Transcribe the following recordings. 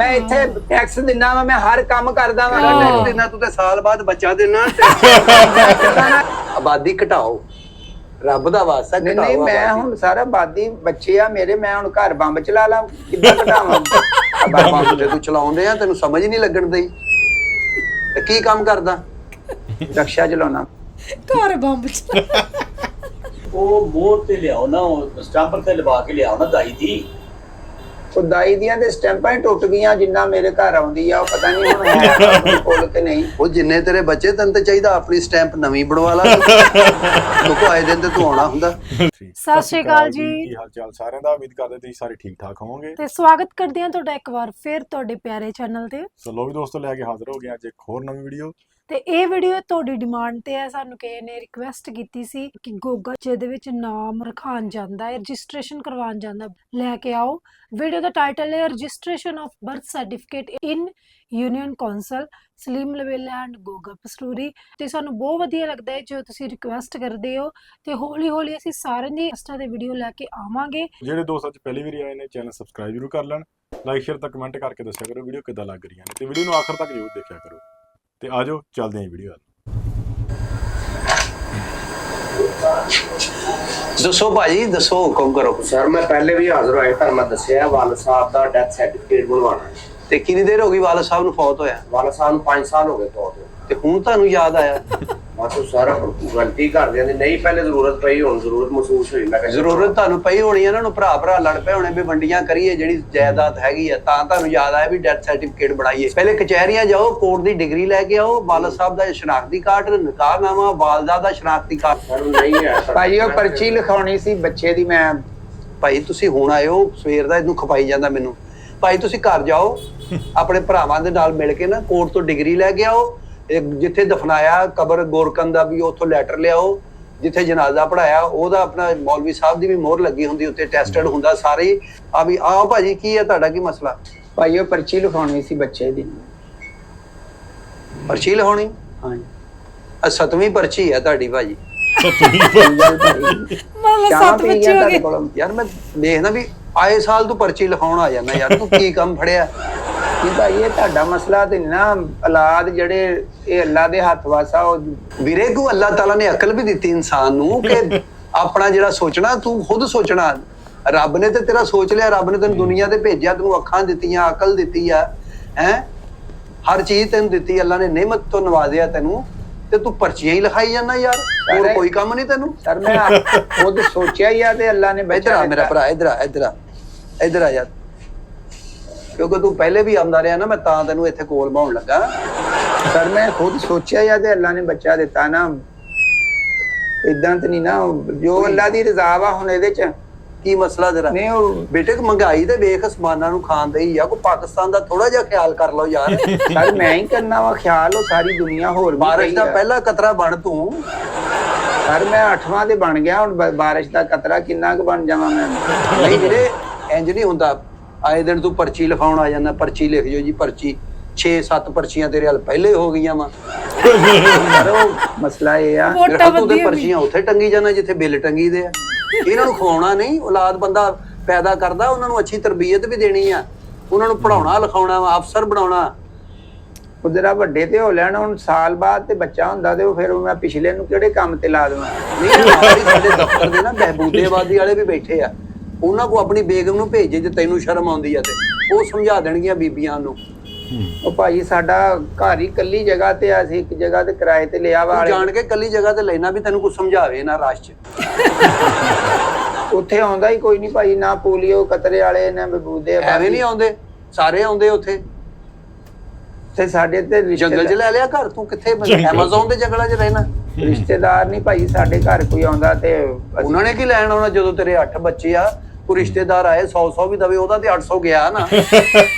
ਮੈਂ ਇੱਥੇ ਟੈਕਸ ਦਿੰਦਾ ਵਾ, ਮੈਂ ਹਰ ਕੰਮ ਕਰਦਾ ਵਾ। ਟੈਕਸ ਦੇਣਾ ਤੂੰ ਤੇ ਸਾਲ ਬਾਅਦ ਬੱਚਾ ਦੇਣਾ। ਆਬਾਦੀ ਘਟਾਓ, ਰੱਬ ਦਾ ਵਾਸਤਾ ਨਹੀਂ ਘਟਾਓ। ਨਹੀਂ, ਮੈਂ ਹੁਣ ਸਾਰਾ ਆਬਾਦੀ ਬੱਚੇ ਆ ਮੇਰੇ, ਮੈਂ ਹੁਣ ਘਰ ਬੰਬ ਚਲਾ ਲਾਂ, ਕਿੱਦਾਂ ਘਟਾਵਾਂ? ਬੰਬ ਤੇ ਤੂੰ ਚਲਾਉਂਦੇ ਆ, ਤੈਨੂੰ ਸਮਝ ਨਹੀਂ ਲੱਗਣ ਦਈ। ਤੇ ਕੀ ਕੰਮ ਕਰਦਾ? ਰਕਸ਼ਾ ਚਲਾਉਣਾ। ਘਰ ਬੰਬ ਚ ਉਹ ਮੋਹਰ ਤੇ ਲਿਆਓ ਨਾ, ਉਹ ਸਟੈਂਪਰ ਤੇ ਲਵਾ ਕੇ ਲਿਆਓ ਨਾ ਦਾਈ ਦੀ। ਉਹ ਦਾਈ ਦੀਆਂ ਤੇ ਸਟੈਂਪਾਂ ਹੀ ਟੁੱਟ ਗਈਆਂ, ਜਿੰਨਾ ਮੇਰੇ ਘਰ ਆਉਂਦੀ ਆ ਉਹ ਪਤਾ ਨਹੀਂ ਹੁਣ ਹੈ ਕੋਲ ਕਿ ਨਹੀਂ। ਉਹ ਜਿੰਨੇ ਤੇਰੇ ਬੱਚੇ, ਤੈਨੂੰ ਤੇ ਚਾਹੀਦਾ ਆਪਣੀ ਸਟੈਂਪ ਨਵੀਂ ਬਣਵਾ ਲਾ। ਤੂੰ ਕੋ ਆਏ ਦਿਨ ਤੇ ਤੂੰ ਆਉਣਾ ਹੁੰਦਾ। ਸਤਿ ਸ਼੍ਰੀ ਅਕਾਲ ਜੀ, ਕੀ ਹਾਲ ਚਾਲ ਸਾਰਿਆਂ ਦਾ? ਉਮੀਦ ਕਰਦੇ ਤੁਸੀਂ ਸਾਰੇ ਠੀਕ ਠਾਕ ਹੋਵੋਗੇ। ਤੇ ਸਵਾਗਤ ਕਰਦੇ ਹਾਂ ਤੁਹਾਡਾ ਇੱਕ ਵਾਰ ਫਿਰ ਤੁਹਾਡੇ ਪਿਆਰੇ ਚੈਨਲ ਤੇ। ਸੋ ਲੋ ਵੀ ਦੋਸਤੋ, ਲੈ ਕੇ ਹਾਜ਼ਰ ਹੋ ਗਏ ਅੱਜ ਇੱਕ ਹੋਰ ਨਵੀਂ ਵੀਡੀਓ। ਤੇ ਇਹ ਵੀਡੀਓ ਤੁਹਾਡੀ ਡਿਮਾਂਡ ਤੇ ਹੈ। ਸਾਨੂੰ ਕਿਸੇ ਨੇ ਰਿਕੁਐਸਟ ਕੀਤੀ ਸੀ ਕਿ ਗੂਗਲ ਜਿਹਦੇ ਵਿੱਚ ਨਾਮ ਰਖਾਉਣ ਜਾਂਦਾ ਹੈ, ਰਜਿਸਟ੍ਰੇਸ਼ਨ ਕਰਵਾਉਣ ਜਾਂਦਾ, ਲੈ ਕੇ ਆਓ। ਵੀਡੀਓ ਦਾ ਟਾਈਟਲ ਹੈ registration of birth certificate in union council Salim Lavela and Goga Pasturi. ਤੇ ਸਾਨੂੰ ਬਹੁਤ ਵਧੀਆ ਲੱਗਦਾ ਹੈ ਜੋ ਤੁਸੀਂ ਰਿਕੁਐਸਟ ਕਰਦੇ ਹੋ, ਤੇ ਹੌਲੀ ਹੌਲੀ ਅਸੀਂ ਸਾਰਿਆਂ ਦੀ ਇੰਸਟਾ ਤੇ ਵੀਡੀਓ ਲੈ ਕੇ ਆਵਾਂਗੇ। ਜਿਹੜੇ ਦੋਸਤ ਅੱਜ ਪਹਿਲੀ ਵਾਰੀ ਆਏ ਨੇ, ਚੈਨਲ ਸਬਸਕ੍ਰਾਈਬ ਜ਼ਰੂਰ ਕਰ ਲੈਣ, ਲਾਈਕ ਸ਼ੇਅਰ ਤਾਂ ਕਮੈਂਟ ਕਰਕੇ ਦੱਸਿਆ ਕਰੋ ਵੀਡੀਓ ਕਿੱਦਾਂ ਲੱਗ ਰਹੀਆਂ ਨੇ, ਤੇ ਵੀਡੀਓ ਨੂੰ ਆਖਰ ਤੱਕ ਜ਼ਰੂਰ ਦੇਖਿਆ ਕਰੋ। ਤੇ ਆਜੋ ਚੱਲਦੇ ਹਾਂ ਵੀਡੀਓ ਵੱਲ। ਦੱਸੋ ਭਾਜੀ, ਦੱਸੋ, ਹੁਕਮ ਕਰੋ। ਸਰ ਮੈਂ ਪਹਿਲੇ ਵੀ ਹਾਜ਼ਰ ਹੋਇਆ, ਪਰ ਮੈਂ ਦੱਸਿਆ ਵਾਲ ਸਾਹਿਬ ਦਾ ਡੈਥ ਸਰਟੀਫਿਕੇਟ ਬਣਵਾਉਣਾ ਹੈ। ਤੇ ਕਿੰਨੀ ਦੇਰ ਹੋ ਗਈ ਵਾਲਦ ਸਾਹਿਬ ਨੂੰ ਫੌਤ ਹੋਇਆ? ਵਾਲ ਸਾਹਿਬ ਨੂੰ 5 ਸਾਲ ਹੋ ਗਏ ਫੌਤ ਹੋਏ। ਤੇ ਹੁਣ ਤੁਹਾਨੂੰ ਯਾਦ ਆਇਆ? ਬਸ ਉਹ ਸਾਰਾ ਗਲਤੀ ਕਰਦੇ ਨੇ, ਨਹੀਂ ਪਹਿਲੇ ਜ਼ਰੂਰਤ ਪਈ, ਹੁਣ ਜ਼ਰੂਰਤ ਮਹਿਸੂਸ ਹੋਈ। ਮੈਂ ਕਿਹਾ ਜ਼ਰੂਰਤ ਤੁਹਾਨੂੰ ਪਈ ਹੋਣੀ, ਇਹਨਾਂ ਨੂੰ ਭਰਾ ਲੜ ਪਏ ਹੋਣੇ ਵੀ ਵੰਡੀਆਂ ਕਰੀਏ ਜਿਹੜੀ ਜਾਇਦਾਦ ਹੈਗੀ ਆ, ਤਾਂ ਤੁਹਾਨੂੰ ਯਾਦ ਆਇਆ ਵੀ ਡੈਥ ਸਰਟੀਫਿਕੇਟ ਬਣਾਈਏ। ਪਹਿਲੇ ਕਚਹਿਰੀਆਂ ਜਾਓ, ਕੋਰਟ ਦੀ ਡਿਗਰੀ ਲੈ ਕੇ ਆਓ, ਵਾਲਦ ਸਾਹਿਬ ਦਾ ਸ਼ਨਾਖਤੀ ਕਾਰਡ, ਨਿਕਾਹਨਾਮਾ, ਵਾਲਦਾ ਦਾ ਸ਼ਨਾਖਤੀ ਕਾਰਡ। ਸਰ ਨਹੀਂ ਹੈ ਭਾਈ ਉਹ ਪਰਚੀ ਲਿਖਾਉਣੀ ਸੀ ਬੱਚੇ ਦੀ। ਮੈਂ ਭਾਈ ਤੁਸੀਂ ਹੁਣ ਆਏ ਹੋ, ਸਵੇਰ ਦਾ ਇਹਨੂੰ ਖਪਾਈ ਜਾਂਦਾ ਮੈਨੂੰ। ਭਾਈ ਤੁਸੀਂ ਘਰ ਜਾਓ, ਆਪਣੇ ਭਰਾਵਾਂ ਦੇ ਨਾਲ ਮਿਲ ਕੇ ਨਾ ਕੋਰਟ ਤੋਂ ਡਿਗਰੀ ਲੈ ਕੇ ਆਓ। ਜਿੱਥੇ ਦਫਨਾਇਆ ਕਬਰ ਗੋਰਕਨ ਦਾ ਵੀ ਉੱਥੋਂ ਲੈਟਰ ਲਿਆਓ। ਜਿੱਥੇ ਜਨਾਜ਼ਾ ਪੜਾਇਆ ਉਹਦਾ ਆਪਣਾ ਮੌਲਵੀ ਸਾਹਿਬ ਦੀ ਵੀ ਮੋਹਰ ਲੱਗੀ ਹੁੰਦੀ, ਉੱਤੇ ਟੈਸਟਡ ਹੁੰਦਾ ਸਾਰੇ। ਆ ਵੀ ਆਓ ਭਾਜੀ, ਕੀ ਹੈ ਤੁਹਾਡਾ, ਕੀ ਮਸਲਾ? ਭਾਈ ਉਹ ਪਰਚੀ ਲਿਖਾਉਣੀ ਸੀ ਬੱਚੇ ਦੀ। ਪਰਚੀ ਲਿਖਾਉਣੀ? ਹਾਂਜੀ। 7ਵੀਂ ਪਰਚੀ ਹੈ ਤੁਹਾਡੀ ਭਾਜੀ। ਮਤਲਬ 7 ਬੱਚੇ ਹੋ ਗਏ। ਯਾਰ ਮੈਂ ਦੇਖਦਾ ਵੀ ਆਏ ਸਾਲ ਤੂੰ ਪਰਚੀ ਲਿਖਾਉਣ ਆ ਜਾਂਦਾ ਯਾਰ, ਤੂੰ ਕੀ ਕੰਮ ਫੜਿਆ? ਕੀ ਭਾਈ ਇਹ ਤੁਹਾਡਾ ਮਸਲਾ ਤੇ ਨਾ, ਔਲਾਦ ਜਿਹੜੇ ਇਹ ਅੱਲਾ ਦੇ ਹੱਥ ਵਾਸਾ। ਉਹ ਵੀਰੇ ਕੋ ਅੱਲਾਹ ਤਾਲਾ ਨੇ ਅਕਲ ਵੀ ਦਿੱਤੀ ਇਨਸਾਨ ਨੂੰ ਕਿ ਆਪਣਾ ਜਿਹੜਾ ਸੋਚਣਾ ਤੂੰ ਖੁਦ ਸੋਚਣਾ। ਰੱਬ ਨੇ ਤੇ ਤੇਰਾ ਸੋਚ ਲਿਆ, ਰੱਬ ਨੇ ਤੈਨੂੰ ਦੁਨੀਆ ਤੇ ਭੇਜਿਆ, ਤੈਨੂੰ ਅੱਖਾਂ ਦਿੱਤੀਆਂ, ਅਕਲ ਦਿੱਤੀ ਆ, ਹੈ ਹਰ ਚੀਜ਼ ਤੈਨੂੰ ਦਿੱਤੀ, ਅੱਲਾ ਨੇ ਨਿਹਮਤ ਤੋਂ ਨਵਾਜ਼ਿਆ ਤੈਨੂੰ, ਤੇ ਤੂੰ ਪਰਚੀਆਂ ਹੀ ਲਿਖਾਈ ਜਾਂਦਾ ਯਾਰ, ਹੋਰ ਕੋਈ ਕੰਮ ਨਹੀਂ ਤੈਨੂੰ? ਸਰ ਮੈਂ ਖੁਦ ਸੋਚਿਆ ਹੀ ਆ ਤੇ ਅੱਲਾ ਨੇ ਇੱਧਰ ਆ ਮੇਰਾ ਭਰਾ, ਇੱਧਰ ਆ ਯਾਰ, ਕਿਉਂਕਿ ਤੂੰ ਪਹਿਲੇ ਵੀ ਆਉਂਦਾ ਰਿਹਾ ਨਾ, ਮੈਂ ਤਾਂ ਤੈਨੂੰ ਇੱਥੇ ਕੋਲ ਬਾਉਣ ਲੱਗਾ। ਸਰ ਮੈਂ ਖੁਦ ਸੋਚਿਆ ਹੀ ਆ ਤੇ ਅੱਲਾ ਨੇ ਬੱਚਾ ਦਿੱਤਾ ਨਾ, ਇਦਾਂ ਤੇ ਨਹੀਂ ਨਾ, ਜੋ ਅੱਲਾ ਦੀ ਰਜ਼ਾ ਵਾ। ਹੁਣ ਇਹਦੇ ਚ ਕੀ ਮਸਲਾ ਤੇਰਾ? ਨਹੀਂ ਉਹ ਬੇਟੇ ਮਹਿੰਗਾਈ ਤੇ ਵੇਖ, ਅਸਮਾਨਾਂ ਨੂੰ ਖਾਣ ਦੇ ਹੀ ਆ, ਕੋਈ ਪਾਕਿਸਤਾਨ ਦਾ ਥੋੜਾ ਜਿਹਾ ਖਿਆਲ ਕਰ ਲਓ ਯਾਰ। ਸਰ ਮੈਂ ਹੀ ਕਰਨਾ ਵਾ ਖਿਆਲ, ਉਹ ਸਾਰੀ ਦੁਨੀਆ ਹੋਰ ਵੀ ਬਾਰਿਸ਼ ਦਾ ਕਈ ਆ। ਪਹਿਲਾ ਕਤਰਾ ਬਣ ਤੂੰ। ਸਰ ਮੈਂ 8ਵਾਂ ਤੇ ਬਣ ਗਿਆ, ਹੁਣ ਬਾਰਿਸ਼ ਦਾ ਕਤਰਾ ਕਿੰਨਾ ਕੁ ਬਣ ਜਾਵਾਂ ਮੈਂ? ਨਹੀਂ ਵੀਰੇ, ਇੰਜ ਨਹੀਂ ਹੁੰਦਾ। ਆਏ ਦਿਨ ਤੂੰ ਪਰਚੀ ਲਿਖਾਉਣ ਆ ਜਾਂਦਾ, ਪਰਚੀ ਲਿਖ ਜੋ ਜੀ, ਪਰਚੀ 6-7 ਪਰਚੀਆਂ ਤੇਰੇ ਹਲ ਪਹਿਲੇ ਹੋ ਗਈਆਂ ਵਾ। ਸਰ ਉਹ ਮਸਲਾ ਇਹ ਆ, ਤੂੰ ਤੇ ਪਰਚੀਆਂ ਉੱਥੇ ਟੰਗੀ ਜਾਣਾ ਜਿੱਥੇ ਬਿੱਲ ਟੰਗੀ ਦੇ ਆ। ਇਹਨਾਂ ਨੂੰ ਖਵਾਉਣਾ ਨਹੀਂ, ਔਲਾਦ ਬੰਦਾ ਪੈਦਾ ਕਰਦਾ, ਉਹਨਾਂ ਨੂੰ ਅੱਛੀ ਤਰਬੀਅਤ ਵੀ ਦੇਣੀ ਆ, ਉਹਨਾਂ ਨੂੰ ਪੜਾਉਣਾ ਲਿਖਾਉਣਾ ਵਾ, ਅਫਸਰ ਬਣਾਉਣਾ। ਕੁਦਰਾ ਵੱਡੇ ਤੇ ਹੋ ਲੈਣ, ਹੁਣ ਸਾਲ ਬਾਅਦ ਤੇ ਬੱਚਾ ਹੁੰਦਾ ਤੇ ਉਹ ਫਿਰ ਮੈਂ ਪਿਛਲੇ ਨੂੰ ਕਿਹੜੇ ਕੰਮ ਤੇ ਲਾ ਦੇਵਾਂ? ਨਹੀਂ, ਸਾਡੇ ਦਫ਼ਤਰ ਦੇ ਨਾ ਬਹਿਬੂਦੇਵਾਦੀ ਵਾਲੇ ਵੀ ਬੈਠੇ ਆ, ਉਹਨਾਂ ਕੋ ਆਪਣੀ ਬੇਗਮ ਨੂੰ ਭੇਜੇ ਜੇ ਤੈਨੂੰ ਸ਼ਰਮ ਆਉਂਦੀ ਆ ਤੇ ਉਹ ਸਮਝਾ ਦੇਣਗੀਆਂ ਬੀਬੀਆਂ ਨੂੰ। ਉਹ ਭਾਈ ਸਾਡਾ ਘਰ ਹੀ ਕੱਲੀ ਜਗ੍ਹਾ ਤੇ ਆ, ਅਸੀਂ ਇੱਕ ਜਗ੍ਹਾ ਤੇ ਕਿਰਾਏ ਤੇ ਲਿਆ ਵਾ। ਜਾਣ ਕੇ ਕੱਲੀ ਜਗ੍ਹਾ ਤੇ ਲੈਣਾ ਵੀ ਤੈਨੂੰ ਕੁਝ ਸਮਝਾਵੇ ਨਾ ਰਾਸ਼ ਚ। ਉੱਥੇ ਆਉਂਦਾ ਹੀ ਕੋਈ ਨਹੀਂ ਭਾਈ, ਨਾ ਪੋਲੀਓ ਕਤਰੇ ਵਾਲੇ ਨਾ ਬਬੂਦੇ। ਐਵੇਂ ਨਹੀਂ ਆਉਂਦੇ, ਸਾਰੇ ਆਉਂਦੇ ਉੱਥੇ। ਤੇ ਸਾਡੇ ਤੇ ਜੰਗਲ ਚ ਲੈ ਲਿਆ ਘਰ, ਤੂੰ ਕਿੱਥੇ ਐਮਾਜ਼ੋਨ ਦੇ ਜੰਗਲਾਂ ਚ ਰਹਿਣਾ? ਰਿਸ਼ਤੇਦਾਰ ਨਹੀਂ ਭਾਈ ਸਾਡੇ ਘਰ ਕੋਈ ਆਉਂਦਾ ਤੇ ਉਹਨਾਂ ਨੇ ਕੀ ਲੈਣ ਆਉਣਾ? ਜਦੋਂ ਤੇਰੇ 8 ਬੱਚੇ ਆ, ਕੋਈ ਰਿਸ਼ਤੇਦਾਰ ਆਏ 100 ਵੀ ਦਵੇ, ਉਹਦਾ ਤੇ 800 ਗਿਆ ਨਾ।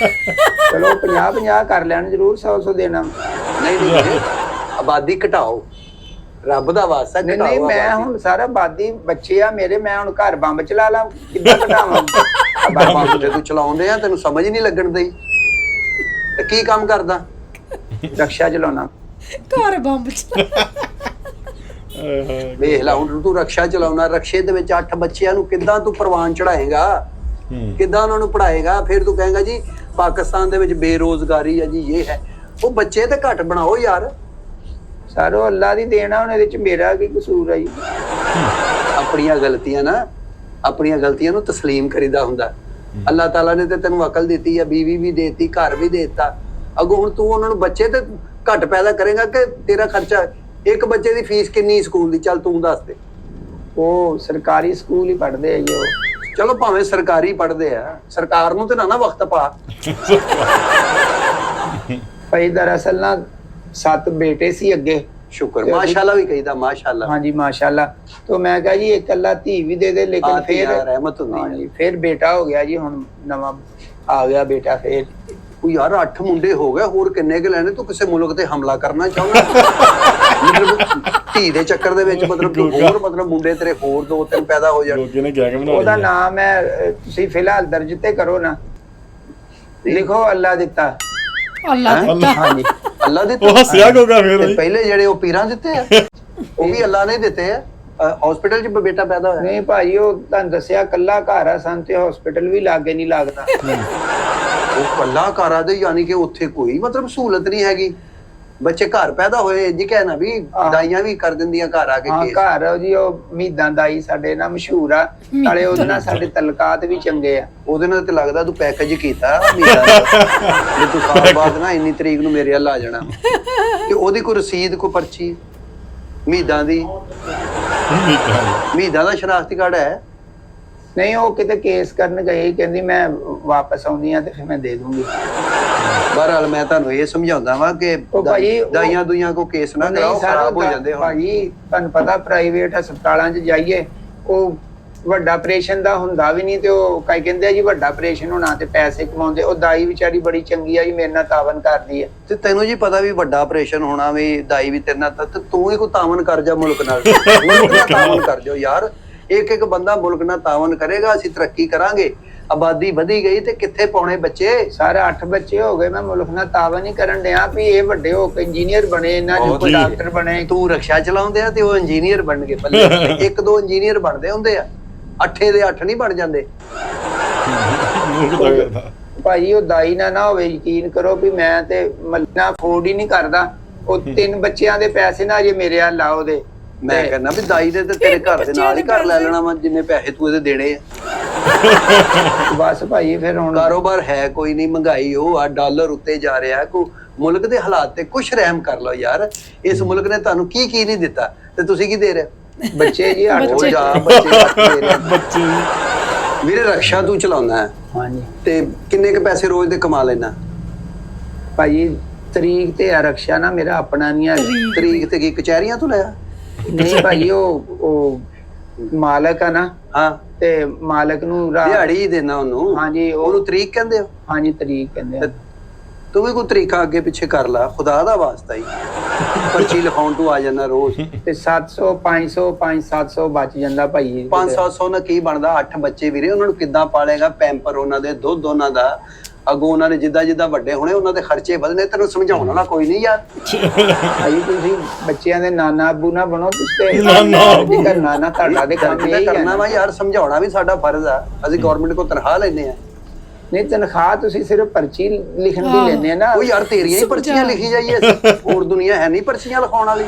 ਚਲੋ 50 ਕਰ ਲੈਣ, ਜ਼ਰੂਰ 100 ਦੇਣਾ। ਨਹੀਂ, ਆਬਾਦੀ ਘਟਾਓ, ਰੱਬ ਦਾ ਵਾਸਤਾ ਨਹੀਂ ਘਟਾਓ। ਨਹੀਂ, ਮੈਂ ਹੁਣ ਸਾਰਾ ਆਬਾਦੀ ਬੱਚੇ ਆ ਮੇਰੇ, ਮੈਂ ਹੁਣ ਘਰ ਬੰਬ ਚਲਾ ਲਾਂ, ਕਿੱਦਾਂ ਘਟਾਵਾਂ? ਬੰਬ ਤੇ ਤੂੰ ਚਲਾਉਂਦੇ ਆ, ਤੈਨੂੰ ਸਮਝ ਨਹੀਂ ਲੱਗਣ ਦਈ। ਤੇ ਕੀ ਕੰਮ ਕਰਦਾ? ਰਕਸ਼ਾ ਚਲਾਉਣਾ। ਘਰ ਬੰਬ ਚ ਵੇਖ ਲਾ, ਹੁਣ ਤੂੰ ਰਕਸ਼ਾ ਚਲਾਉਣਾ, ਰਕਸ਼ੇ ਦੇ ਵਿੱਚ 8 ਬੱਚਿਆਂ ਨੂੰ ਕਿੱਦਾਂ ਤੂੰ ਪ੍ਰਵਾਨ ਚੜਾਏਗਾ? ਕਿੱਦਾਂ ਉਹਨਾਂ ਨੂੰ ਪੜਾਏਗਾ? ਫਿਰ ਤੂੰ ਕਹੇਗਾ ਜੀ ਪਾਕਿਸਤਾਨ ਦੇ ਵਿੱਚ ਬੇਰੋਜ਼ਗਾਰੀ ਹੈ ਜੀ, ਇਹ ਹੈ ਉਹ ਬੱਚੇ ਤੇ ਘੱਟ ਬਣਾਓ ਯਾਰ। ਸਰ ਉਹ ਅੱਲਾ ਦੀ ਦੇਣਾ, ਹੁਣ ਇਹਦੇ ਚ ਮੇਰਾ ਕੀ ਕਸੂਰ ਹੈ ਜੀ? ਆਪਣੀਆਂ ਗਲਤੀਆਂ ਨੂੰ ਤਸਲੀਮ ਕਰੀਦਾ ਹੁੰਦਾ। ਅੱਲਾਹ ਤਾਲਾ ਨੇ ਤੇ ਤੈਨੂੰ ਅਕਲ ਦਿੱਤੀ ਆ, ਬੀਵੀ ਵੀ ਦੇਤੀ, ਘਰ ਵੀ ਦੇਤਾ। ਅੱਗੋਂ ਹੁਣ ਤੂੰ ਉਹਨਾਂ ਨੂੰ ਬੱਚੇ ਤੇ ਘੱਟ ਪੈਦਾ ਕਰੇਗਾ ਕਿ ਤੇਰਾ ਖਰਚਾ? ਇੱਕ ਬੱਚੇ ਦੀ ਫੀਸ ਕਿੰਨੀ ਸਕੂਲ ਦੀ, ਚੱਲ ਤੂੰ ਦੱਸ ਦੇ। ਉਹ ਸਰਕਾਰੀ ਸਕੂਲ ਹੀ ਪੜ੍ਹਦੇ ਆ ਜੀ ਉਹ। ਚਲੋ ਭਾਵੇਂ ਸਰਕਾਰੀ ਪੜ੍ਹਦੇ ਆ, ਸਰਕਾਰ ਨੂੰ ਤੇ ਨਾ ਵਕਤ ਪਾ। ਭਾਈ ਦਰਅਸਲ ਨਾ 7 ਬੇਟੇ ਸੀ ਅੱਗੇ। ਸ਼ੁਕਰ, ਮਾਸ਼ਾਅੱਲਾ ਵੀ ਕਹੀਦਾ, ਮਾਸ਼ਾਅੱਲਾ। ਹਾਂਜੀ ਮਾਸ਼ਾਅੱਲਾ। तो मैं कहा जी एक अल्लाह धी भी दे दे, लेकिन फिर रहमत होती है। हाँ जी, फिर बेटा हो गया जी, हुन नवा आ गया बेटा फिर। ਉਹ ਯਾਰ 8 ਮੁੰਡੇ ਹੋ ਗਏ, ਹੋਰ ਕਿੰਨੇ ਕੁ ਲੈਣੇ? ਤੂੰ ਕਿਸੇ ਮੁਲਕ ਤੇ ਹਮਲਾ ਕਰਨਾ ਚਾਹੁੰਦਾ? ਮਤਲਬ ਧੀ ਦੇ ਚੱਕਰ ਦੇ ਵਿੱਚ ਮਤਲਬ ਹੋਰ ਮਤਲਬ ਮੁੰਡੇ ਤੇਰੇ ਹੋਰ 2-3 ਪੈਦਾ ਹੋ ਜਾਣ। ਲੋਕੀ ਨੇ ਕਿਆ ਕਿ ਬਣਾ ਉਹਦਾ ਨਾਮ ਹੈ, ਤੁਸੀਂ ਫਿਲਹਾਲ ਦਰਜ ਤੇ ਕਰੋ ਨਾ, ਲਿਖੋ ਅੱਲਾ ਦਿੱਤਾ। ਅੱਲਾ ਦਿੱਤਾ। ਹਾਂਜੀ ਅੱਲਾ ਦੇ ਉਹ ਹੱਸਿਆ ਹੋਗਾ ਫਿਰ ਤੇ ਪਹਿਲੇ ਜਿਹੜੇ ਉਹ ਪੀਰਾਂ ਦਿੱਤੇ ਆ, ਉਹ ਵੀ ਅੱਲਾ ਨੇ ਦਿੱਤੇ ਆ। ਹਸਪੀਟਲ 'ਚ ਬੇਟਾ ਪੈਦਾ ਹੋਇਆ ਨਹੀਂ ਭਾਈ, ਉਹ ਤੁਹਾਨੂੰ ਦੱਸਿਆ ਕੱਲਾ ਘਰ ਆ ਸਾਨੂੰ ਤੇ ਹਸਪੀਟਲ ਵੀ ਲਾਗੇ ਨਹੀਂ ਲੱਗਦਾ। ਉਹ ਕੱਲਾ ਘਰ ਆ ਦੇ, ਯਾਨੀ ਕਿ ਉੱਥੇ ਕੋਈ ਮਤਲਬ ਸਹੂਲਤ ਨਹੀਂ ਹੈਗੀ। ਬੱਚੇ ਘਰ ਪੈਦਾ ਹੋਏ ਜੀ, ਕਹਿਣਾ ਵੀ ਦਾਈਆਂ ਵੀ ਕਰ ਦਿੰਦੀਆਂ ਘਰ ਆ ਕੇ ਹਾਂ ਕੇਸ। ਘਰ ਜੀ ਉਹ ਮੀਦਾਂ ਦਾਈ ਸਾਡੇ ਨਾਲ ਮਸ਼ਹੂਰ ਆ, ਨਾਲੇ ਉਹਦੇ ਨਾਲ ਸਾਡੇ ਤਲਕਾਤ ਵੀ ਚੰਗੇ ਆ। ਉਹਦੇ ਨਾਲ ਤੇ ਲੱਗਦਾ ਤੂੰ ਪੈਕੇਜ ਕੀਤਾ ਮੀਰਾਂ ਦਾ, ਜੇ ਤੂੰ ਸਾਲ ਬਾਅਦ ਨਾ ਇੰਨੀ ਤਰੀਕ ਨੂੰ ਮੇਰੇ ਵੱਲ ਆ ਜਾਣਾ। ਤੇ ਉਹਦੀ ਕੋਈ ਰਸੀਦ, ਕੋਈ ਪਰਚੀ ਮੀਦਾਂ ਦੀ? ਮੀਦਾਂ ਦਾ ਸ਼ਨਾਖਤੀ ਕਾਰਡ ਹੈ? ਨਹੀਂ, ਉਹ ਕਿਤੇ ਕੇਸ ਕਰਨ ਗਏ, ਕਹਿੰਦੀ ਮੈਂ ਵਾਪਸ ਆਉਂਦੀ ਆ ਤੇ ਫਿਰ ਮੈਂ ਦੇ ਦੂੰਗੀ। ਬਹਰਹਾਲ ਮੈਂ ਤੁਹਾਨੂੰ ਇਹ ਸਮਝਾਉਂਦਾ ਵਾਂ ਕਿ ਉਹ ਭਾਈ ਉਹ- ਦਾਈਆਂ ਦੁਈਆਂ ਕੋ ਕੇਸ ਨਾ ਕਰਾਓ, ਖਰਾਬ ਹੋ ਜਾਂਦੇ ਹੋ। ਭਾਜੀ ਤੁਹਾਨੂੰ ਪਤਾ ਪ੍ਰਾਈਵੇਟ ਹਸਪਤਾਲਾਂ 'ਚ ਜਾਈਏ, ਉਹ ਵੱਡਾ ਆਪਰੇਸ਼ਨ ਦਾ ਹੁੰਦਾ ਵੀ ਨਹੀਂ, ਤੇ ਉਹ ਕਈ ਕਹਿੰਦੇ ਆ ਜੀ ਵੱਡਾ ਆਪਰੇਸ਼ਨ ਹੋਣਾ ਤੇ ਪੈਸੇ ਕਮਾਉਂਦੇ। ਉਹ ਦਾਈ ਵਿਚਾਰੀ ਬੜੀ ਚੰਗੀ ਆ ਜੀ, ਮੇਰੇ ਨਾਲ ਤਾਵਨ ਕਰਦੀ ਆ। ਤੇ ਤੈਨੂੰ ਜੀ ਪਤਾ ਵੀ ਵੱਡਾ ਆਪਰੇਸ਼ਨ ਹੋਣਾ ਵੀ, ਦਾਈ ਵੀ ਤੇਰੇ ਨਾਲ, ਤੇ ਤੂੰ ਹੀ ਕੋਈ ਤਾਵਨ ਕਰ ਜਾ ਮੁਲਕ ਨਾਲ। ਮੁਲਕ ਨਾਲ ਤਾਵਨ ਕਰ ਜਾਓ ਯਾਰ। ਇੱਕ ਬੰਦਾ ਮੁਲਕ ਨਾਲ ਤਾਵਨ ਕਰੇਗਾ, ਅਸੀਂ ਤਰੱਕੀ ਕਰਾਂਗੇ। ਆਬਾਦੀ ਵਧੀ ਗਈ ਤੇ ਕਿੱਥੇ ਪਾਉਣੇ ਬੱਚੇ? ਸਾਰੇ 8 ਬੱਚੇ ਹੋ ਗਏ, ਮੈਂ ਮੁਲਕ ਨਾਲ ਤਾਵਨ ਹੀ ਕਰਨ ਡਿਆ ਵੀ ਇਹ ਵੱਡੇ ਹੋ ਕੇ ਇੰਜੀਨੀਅਰ ਬਣੇ, ਇਹਨਾਂ ਚ ਕੋਈ ਡਾਕਟਰ ਬਣੇ। ਤੂੰ ਰਕਸ਼ਾ ਚਲਾਉਂਦੇ ਆ ਤੇ ਉਹ ਇੰਜੀਨੀਅਰ ਬਣ ਗਏ। ਬੱਲੇ 1-2 ਇੰਜੀਨੀਅਰ ਬਣਦੇ ਹੁੰਦੇ ਆ, 8 ਦੇ 8 ਨਹੀਂ ਬਣ ਜਾਂਦੇ। ਭਾਈ ਉਹ ਦਾਈ ਨਾ ਹੋਵੇ, ਯਕੀਨ ਕਰੋ ਵੀ ਮੈਂ ਤੇ ਮਲਨਾ ਅਫੋਰਡ ਹੀ ਨਹੀਂ ਕਰਦਾ। ਉਹ 3 ਬੱਚਿਆਂ ਦੇ ਪੈਸੇ ਨਾ ਜੇ ਮੇਰੇ ਹੱਲ ਲਾਓ ਦੇ। ਮੈਂ ਕਹਿੰਦਾ ਵੀ ਦਾਈ ਦੇ ਤੇ ਤੇਰੇ ਘਰ ਦੇ ਨਾਲ ਹੀ ਘਰ ਲੈ ਲੈਣਾ ਵਾ, ਜਿੰਨੇ ਪੈਸੇ ਤੂੰ ਇਹਦੇ ਦੇਣੇ ਆ। ਬਸ ਭਾਈ ਫਿਰ ਹੁਣ ਕਾਰੋਬਾਰ ਹੈ ਕੋਈ ਨਹੀਂ, ਮਹਿੰਗਾਈ ਉਹ ਆ, ਡਾਲਰ ਉੱਤੇ ਜਾ ਰਿਹਾ। ਕੋ ਮੁਲਕ ਦੇ ਹਾਲਾਤ ਤੇ ਕੁਛ ਰਹਿਮ ਕਰ ਲਓ ਯਾਰ। ਇਸ ਮੁਲਕ ਨੇ ਤੁਹਾਨੂੰ ਕੀ ਨਹੀਂ ਦਿੱਤਾ ਤੇ ਤੁਸੀਂ ਕੀ ਦੇ ਰਹੇ? ਬੱਚੇ ਜੀ 8 ਹੋ ਜਾ ਬੱਚੇ। ਬੱਚੇ ਵੀਰੇ ਰਕਸ਼ਾ ਤੂੰ ਚਲਾਉਣਾ ਹੈ ਹਾਂਜੀ ਤੇ ਕਿੰਨੇ ਕ ਪੈਸੇ ਰੋਜ਼ ਦੇ ਕਮਾ ਲੈਣਾ? ਭਾਈ ਤਰੀਕ ਤੇ ਆ ਰਕਸ਼ਾ ਨਾ ਮੇਰਾ ਆਪਣਾ ਨਹੀਂ ਆ। ਤਰੀਕ ਤੇ ਕੀ ਕਚਹਿਰੀਆਂ ਤੋਂ ਲਿਆ? ਨਹੀਂ ਭਾਈ ਉਹ ਮਾਲਕ ਆ ਨਾ, ਹਾਂ, ਤੇ ਮਾਲਕ ਨੂੰ ਦਿਹਾੜੀ ਹੀ ਦੇਣਾ ਉਹਨੂੰ। ਹਾਂਜੀ ਉਹਨੂੰ ਤਰੀਕ ਕਹਿੰਦੇ ਹੋ? ਹਾਂਜੀ ਤਰੀਕ ਕਹਿੰਦੇ ਆ। ਤੂੰ ਵੀ ਕੋਈ ਤਰੀਕਾ ਅੱਗੇ ਪਿੱਛੇ ਕਰ ਲਾ, ਖੁਦਾ ਦਾ ਵਾਸਤਾ ਹੀ। ਪਰਚੀ ਲਿਖਾਉਣ ਤੂੰ ਆ ਜਾਂਦਾ ਰੋਜ਼। ਤੇ 700 500 500-700 ਬਚ ਜਾਂਦਾ ਭਾਈ। 500 ਨਾਲ ਕੀ ਬਣਦਾ? 8 ਬੱਚੇ ਵੀਰੇ, ਉਹਨਾਂ ਨੂੰ ਕਿੱਦਾਂ ਪਾਲੇਗਾ? ਪੈਂਪਰ ਉਹਨਾਂ ਦੇ, ਦੁੱਧ ਉਹਨਾਂ ਦਾ। ਅੱਗੋਂ ਉਹਨਾਂ ਨੇ ਜਿੱਦਾਂ ਵੱਡੇ ਹੋਣੇ, ਉਹਨਾਂ ਦੇ ਖਰਚੇ ਵਧਣੇ। ਤੈਨੂੰ ਸਮਝਾਉਣ ਵਾਲਾ ਕੋਈ ਨਹੀਂ ਯਾਰ। ਭਾਈ ਤੁਸੀਂ ਬੱਚਿਆਂ ਦੇ ਨਾਨਾ ਅੱਬੂ ਨਾ ਬਣੋ, ਤੁਸੀਂ ਨਾਨਾ ਨਾਨਾ ਤੁਹਾਡਾ ਦੇ ਕੰਮ ਇਹ ਕਰਨਾ ਵਾ ਯਾਰ, ਸਮਝਾਉਣਾ ਵੀ ਸਾਡਾ ਫਰਜ਼ ਆ। ਅਸੀਂ ਗਵਰਨਮੈਂਟ ਕੋਲ ਤਨਖਾਹ ਲੈਨੇ ਆ। ਨਹੀਂ ਤਨਖਾਹ ਤੁਸੀਂ ਸਿਰਫ ਪਰਚੀ ਲਿਖਣ ਦੀ ਲੈਣੇ ਆ ਨਾ। ਉਹ ਯਾਰ ਤੇਰੀਆਂ ਹੀ ਪਰਚੀਆਂ ਲਿਖੀ ਜਾਈਏ ਅਸੀਂ, ਹੋਰ ਦੁਨੀਆ ਹੈ ਨਹੀਂ ਪਰਚੀਆਂ ਲਿਖਾਉਣ ਵਾਲੀ।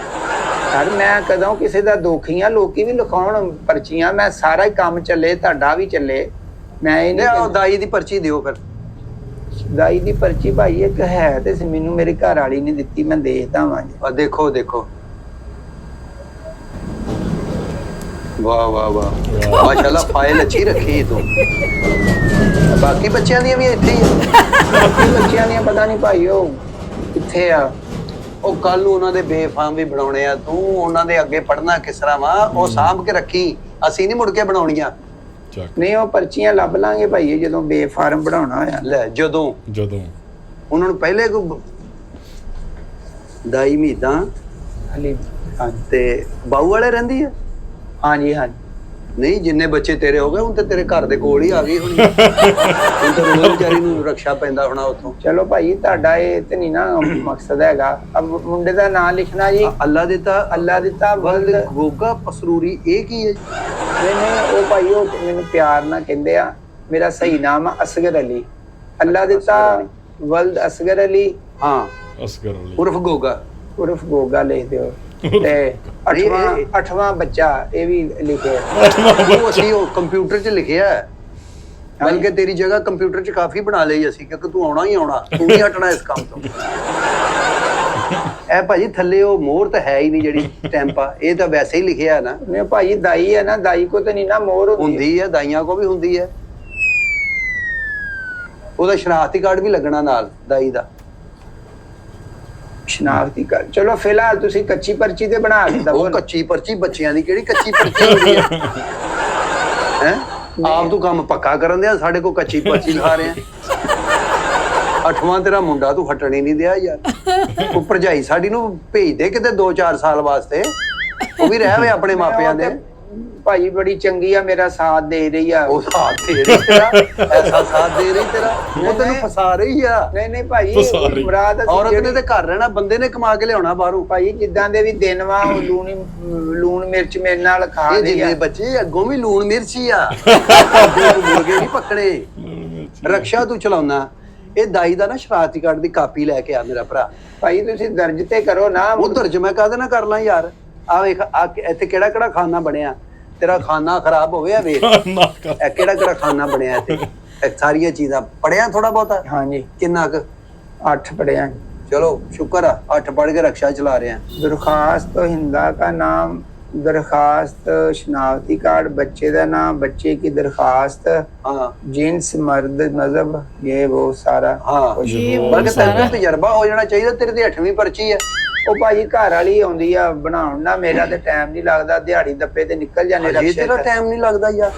ਸਰ ਮੈਂ ਕਦੋਂ ਕਿਸੇ ਦਾ ਦੋਖੀਆਂ, ਲੋਕੀ ਵੀ ਲਿਖਾਉਣ ਪਰਚੀਆਂ। ਮੈਂ ਸਾਰਾ ਹੀ ਕੰਮ ਚੱਲੇ, ਤੁਹਾਡਾ ਵੀ ਚੱਲੇ। ਮੈਂ ਇਹ ਨਹੀਂ ਦਾਈ ਦੀ ਪਰਚੀ ਦਿਓ ਫਿਰ। ਦਾਈ ਦੀ ਪਰਚੀ ਭਾਈ ਇੱਕ ਹੈ ਤੇ ਮੈਨੂੰ ਮੇਰੀ ਘਰ ਵਾਲੀ ਨੇ ਦਿੱਤੀ, ਮੈਂ ਦੇਖਦਾ ਵਾਂ ਜੀ। ਆ ਦੇਖੋ ਵਾਹ ਵਾਹ ਵਾਹ, ਮਾਸ਼ਾਅੱਲਾ ਫਾਈਲ ਅੱਛੀ ਰੱਖੀ ਤੂੰ। ਬਾਕੀ ਬੱਚਿਆਂ ਦੀਆਂ ਵੀ ਇੱਥੇ ਹੀ ਆ? ਬਾਕੀ ਬੱਚਿਆਂ ਦੀਆਂ ਪਤਾ ਨਹੀਂ ਭਾਈ ਉਹ ਕਿੱਥੇ ਆ। ਉਹ ਕੱਲ ਨੂੰ ਉਹਨਾਂ ਦੇ ਬੇਫਾਮ ਵੀ ਬਣਾਉਣੇ ਆ, ਤੂੰ ਉਹਨਾਂ ਦੇ ਅੱਗੇ ਪੜਨਾ ਕਿਸ ਤਰ੍ਹਾਂ ਵਾ? ਉਹ ਸਾਂਭ ਕੇ ਰੱਖੀ, ਅਸੀਂ ਨਹੀਂ ਮੁੜ ਕੇ ਬਣਾਉਣੀਆਂ। ਨਹੀਂ ਉਹ ਪਰਚੀਆਂ ਲੱਭ ਲਾਂਗੇ ਭਾਈ ਜਦੋਂ ਬੇਫਾਰਮ ਬਣਾਉਣਾ ਹੋਇਆ। ਲੈ ਜਦੋਂ ਉਹਨਾਂ ਨੂੰ ਪਹਿਲੇ ਕੋ ਦਾਈ ਮੀਦਾਂ ਹਲੀ ਤੇ ਬਾਹੂ ਵਾਲੇ ਰਹਿੰਦੀ ਆ? ਹਾਂਜੀ ਹਾਂਜੀ। ਨਹੀਂ, ਜਿੰਨੇ ਬੱਚੇ ਤੇਰੇ ਹੋ ਗਏ ਹੁਣ ਤੇ ਤੇਰੇ ਘਰ ਦੇ ਕੋਲ ਹੀ ਆ ਗਈ ਹੋਣੀ। ਹੁਣ ਤਾਂ ਰੋਜ਼ ਵਿਚਾਰੀ ਨੂੰ ਰਕਸ਼ਾ ਪੈਂਦਾ ਹੋਣਾ ਉੱਥੋਂ। ਚਲੋ ਭਾਈ ਤੁਹਾਡਾ ਇਹ ਤੇ ਨਹੀਂ ਨਾ ਮਕਸਦ ਹੈਗਾ। ਅਬ ਮੁੰਡੇ ਦਾ ਨਾਂ ਲਿਖਣਾ ਜੀ ਅੱਲਾ ਦਿੱਤਾ ਵਲਦ ਗੋਗਾ ਪਸਰੂਰੀ। ਇਹ ਕੀ ਹੈ ਜੀ? ਨਹੀਂ ਉਹ ਭਾਈ ਉਹ ਮੈਨੂੰ ਪਿਆਰ ਨਾਲ ਕਹਿੰਦੇ ਆ। ਮੇਰਾ ਸਹੀ ਨਾਮ ਆ ਅਸਗਰ ਅਲੀ। ਅੱਲਾ ਦਿੱਤਾ ਵਲਦ ਅਸਗਰ ਅਲੀ ਹਾਂ ਅਸਗਰ ਅਲੀ ਉਰਫ ਗੋਗਾ। ਉਰਫ ਗੋਗਾ ਲਿਖ ਦਿਓ ਤੇ ਅੱਠਵਾਂ ਬੱਚਾ ਇਹ ਵੀ ਲਿਖਿਆ। ਉਹ ਅਸੀਂ ਉਹ ਕੰਪਿਊਟਰ 'ਚ ਲਿਖਿਆ ਹੈ। ਬਲਕਿ ਤੇਰੀ ਜਗ੍ਹਾ ਕੰਪਿਊਟਰ 'ਚ ਕਾਫੀ ਬਣਾ ਲਈ ਅਸੀਂ, ਕਿਉਂਕਿ ਤੂੰ ਆਉਣਾ ਹੀ ਆਉਣਾ, ਤੂੰ ਨਹੀਂ ਹਟਣਾ ਇਸ ਕੰਮ ਤੋਂ। ਇਹ ਭਾਜੀ ਥੱਲੇ ਉਹ ਮੋਹਰ ਤਾਂ ਹੈ ਹੀ ਨਹੀਂ ਜਿਹੜੀ ਸਟੈਂਪ ਆ, ਇਹ ਤਾਂ ਵੈਸੇ ਹੀ ਲਿਖਿਆ ਨਾ। ਨਹੀਂ ਭਾਜੀ ਦਾਈ ਹੈ ਨਾ, ਦਾਈ ਕੋ ਤਾਂ ਨਹੀਂ ਨਾ ਮੋਹਰ ਹੁੰਦੀ ਹੈ, ਦਾਈਆਂ ਕੋ ਵੀ ਹੁੰਦੀ ਹੈ। ਉਹਦਾ ਸ਼ਨਾਖਤੀ ਕਾਰਡ ਵੀ ਲੱਗਣਾ ਨਾਲ ਦਾਈ ਦਾ। ਸ਼ਨਾਖਤੀ ਕਾਰਡ ਚਲੋ ਫਿਲਹਾਲ ਤੁਸੀਂ ਕੱਚੀ ਪਰਚੀ ਤੇ ਬਣਾ ਕੇ ਦਵੋ। ਉਹ ਕੱਚੀ ਪਰਚੀ ਬੱਚਿਆਂ ਦੀ ਕਿਹੜੀ ਕੱਚੀ ਪਰਚੀ ਹੁੰਦੀ ਹੈ? ਹੈ ਆਪ ਤੂੰ ਕੰਮ ਪੱਕਾ ਕਰਨ ਦਿਆ, ਸਾਡੇ ਕੋਲ ਕੱਚੀ ਪਰਚੀ ਲਿਖਾ ਰਹੇ ਆ। 8ਵਾਂ ਤੇਰਾ ਮੁੰਡਾ ਤੂੰ ਹਟਣ ਹੀ ਨਹੀਂ ਦਿਆ ਯਾਰ। ਉਹ ਭਰਜਾਈ ਸਾਡੀ ਨੂੰ ਭੇਜ ਦੇ ਕਿਤੇ 2-4 ਸਾਲ ਵਾਸਤੇ, ਉਹ ਵੀ ਰਹਿ ਵੇ ਆਪਣੇ ਮਾਪਿਆਂ ਦੇ। ਭਾਈ ਬੜੀ ਚੰਗੀ ਆ, ਮੇਰਾ ਸਾਥ ਦੇ ਰਹੀ ਆ। ਉਹ ਸਾਥ ਦੇ ਰਹੀ ਤੇਰਾ, ਐਸਾ ਸਾਥ ਦੇ ਰਹੀ ਤੇਰਾ, ਉਹ ਤੈਨੂੰ ਫਸਾ ਰਹੀ ਆ। ਨਹੀਂ ਭਾਈ ਮੁਰਾਦ ਔਰਤ ਨੇ ਤੇ ਘਰ ਰਹਿਣਾ, ਬੰਦੇ ਨੇ ਕਮਾ ਕੇ ਲਿਆਉਣਾ ਬਾਹਰੋਂ। ਭਾਈ ਜਿੱਦਾਂ ਦੇ ਵੀ ਦਿਨ ਵਾ ਲੂਣ ਮਿਰਚ ਮੇਰੇ ਨਾਲ ਖਾ ਇਹ ਰਹੀ ਆ। ਜਿੰਨੇ ਬੱਚੇ ਅੱਗੋਂ ਵੀ ਲੂਣ ਮਿਰਚੀ ਆ, ਮੁਰਗੇ ਨਹੀਂ ਪੱਕਣੇ। ਰਕਸ਼ਾ ਤੂੰ ਚਲਾਉਣਾ, ਇਹ ਦਾਈ ਦਾ ਨਾ ਸ਼ਨਾਖਤੀ ਕਾਰਡ ਦੀ ਕਾਪੀ ਲੈ ਕੇ ਆ ਮੇਰਾ ਭਰਾ। ਭਾਈ ਤੁਸੀਂ ਦਰਜ ਤੇ ਕਰੋ ਨਾ। ਉਹ ਦਰਜ ਮੈਂ ਕਾਹਦੇ ਨਾਲ ਕਰ ਲਾਂ ਯਾਰ? ਆ ਵੇਖ ਇੱਥੇ ਕਿਹੜਾ ਕਿਹੜਾ ਖਾਨਾ ਬਣਿਆ, ਤੇਰਾ ਖਾਨਾ ਖਰਾਬ ਹੋਵੇ ਆ ਵੇਖ, ਇਹ ਕਿਹੜਾ ਕਿਹੜਾ ਖਾਨਾ ਬਣਿਆ ਇੱਥੇ। ਇਹ ਸਾਰੀਆਂ ਚੀਜ਼ਾਂ ਪੜਿਆ ਥੋੜਾ ਬਹੁਤਾ? ਹਾਂਜੀ ਕਿੰਨਾ ਕੁ? 8 ਪੜਿਆ। ਚਲੋ ਸ਼ੁਕਰ ਆ 8 ਪढ़ के रक्षा चला रहे हैं। दरखास्त हिंदा का नाम, दरखास्त शनाख्ती कार्ड, बच्चे का नाम, बच्चे की दरखास्त, हाँ जिन्स, मर्द, मजहब, ये वो सारा। हाँ ये वो बल्कि सारा। तेरे तजर्बा हो जाना चाहिए, तेरे दी 8वीं पर्ची है। ਉਹ ਭਾਜੀ ਘਰ ਵਾਲੀ ਆਉਂਦੀ ਆ ਬਣਾਉਣ ਨਾ, ਮੇਰਾ ਤੇ ਟਾਈਮ ਨਹੀਂ ਲੱਗਦਾ, ਦਿਹਾੜੀ ਦੱਪੇ ਤੇ ਨਿਕਲ ਜਾਂਦੇ ये तेरा टाइम नहीं लगता यार।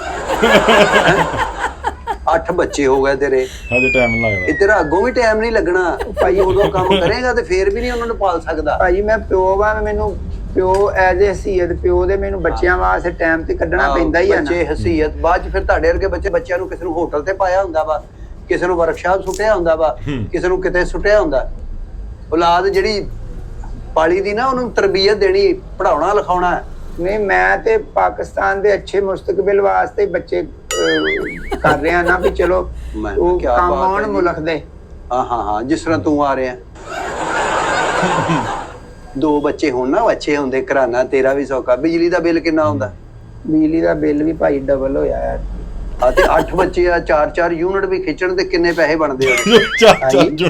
8 बच्चे हो गए तेरे, ਹਜੇ ਟਾਈਮ ਨਹੀਂ ਲੱਗਦਾ। ਇਹ ਤੇਰਾ ਅੱਗੋਂ ਵੀ ਟਾਈਮ ਨਹੀਂ ਲੱਗਣਾ। ਭਾਈ ਉਦੋਂ ਕੰਮ ਕਰੇਗਾ ਤੇ ਫੇਰ ਵੀ ਨਹੀਂ ਉਹਨਾਂ ਨੂੰ ਪਾਲ ਸਕਦਾ। ਭਾਜੀ ਮੈਂ ਪਿਓ ਵਾ, ਮੈਨੂੰ ਪਿਓ ਐਜ਼ ਏ ਹਸੀਅਤ ਪਿਓ ਦੇ ਮੈਨੂੰ ਬੱਚਿਆਂ ਵਾਸਤੇ ਟਾਈਮ ਤੇ ਕੱਢਣਾ ਪੈਂਦਾ ਹੀ ਆ ਨਾ। ਬੱਚੇ ਹਸੀਅਤ ਬਾਅਦ ਚ ਫਿਰ ਤੁਹਾਡੇ ਵਰਗੇ ਬੱਚਿਆਂ ਨੂੰ ਕਿਸੇ ਨੂੰ ਹੋਟਲ ਤੇ ਪਾਇਆ ਹੁੰਦਾ ਵਾ, ਕਿਸੇ ਨੂੰ ਵਰਕਸ਼ਾਪ ਸੁੱਟਿਆ ਹੁੰਦਾ ਵਾ, ਕਿਸੇ ਨੂੰ ਕਿਤੇ ਸੁੱਟਿਆ ਹੁੰਦਾ। ਔਲਾਦ ਜਿਹੜੀ ਪਾਲੀ ਦੀ ਨਾ, ਉਹਨੂੰ ਤਰਬੀਅਤ ਦੇਣੀ, ਪੜਾਉਣਾ ਲਿਖਾਉਣਾ। ਨਹੀਂ ਮੈਂ ਤੇ ਪਾਕਿਸਤਾਨ ਦੇ ਅੱਛੇ ਮੁਸਤਕਬਲ ਵਾਸਤੇ ਬੱਚੇ ਕਰ ਰਿਹਾ ਨਾ ਵੀ ਚਲੋ ਉਹ ਕੰਮ ਆਉਣ ਮੁਲਕ ਦੇ। ਹਾਂ ਹਾਂ ਹਾਂ, ਜਿਸ ਤਰ੍ਹਾਂ ਤੂੰ ਆ ਰਿਹਾ। 2 ਬੱਚੇ ਹੋਣ ਨਾ, ਅੱਛੇ ਹੁੰਦੇ, ਘਰਾਨਾ ਤੇਰਾ ਵੀ ਸੌਖਾ। ਬਿਜਲੀ ਦਾ ਬਿੱਲ ਕਿੰਨਾ ਆਉਂਦਾ? ਬਿਜਲੀ ਦਾ ਬਿੱਲ ਵੀ ਭਾਈ ਡਬਲ ਹੋਇਆ ਯਾਰ। ਆ ਤੇ 8 ਬੱਚੇ ਆ, 4-4 ਯੂਨਿਟ ਵੀ ਖਿੱਚਣ ਤੇ ਕਿੰਨੇ ਪੈਸੇ ਬਣਦੇ ਆ?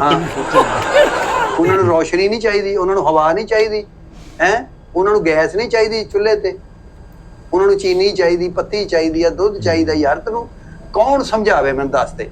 ਹਾਂ ਉਹਨਾਂ ਨੂੰ ਰੋਸ਼ਨੀ ਨਹੀਂ ਚਾਹੀਦੀ, ਉਹਨਾਂ ਨੂੰ ਹਵਾ ਨਹੀਂ ਚਾਹੀਦੀ, ਹੈ ਉਹਨਾਂ ਨੂੰ ਗੈਸ ਨਹੀਂ ਚਾਹੀਦੀ ਚੁੱਲ੍ਹੇ ਤੇ, ਉਹਨਾਂ ਨੂੰ ਚੀਨੀ ਚਾਹੀਦੀ, ਪੱਤੀ ਚਾਹੀਦੀ ਆ, ਦੁੱਧ ਚਾਹੀਦਾ। ਯਾਰ ਤੈਨੂੰ ਕੌਣ ਸਮਝਾਵੇ, ਮੈਨੂੰ ਦੱਸ ਦੇ।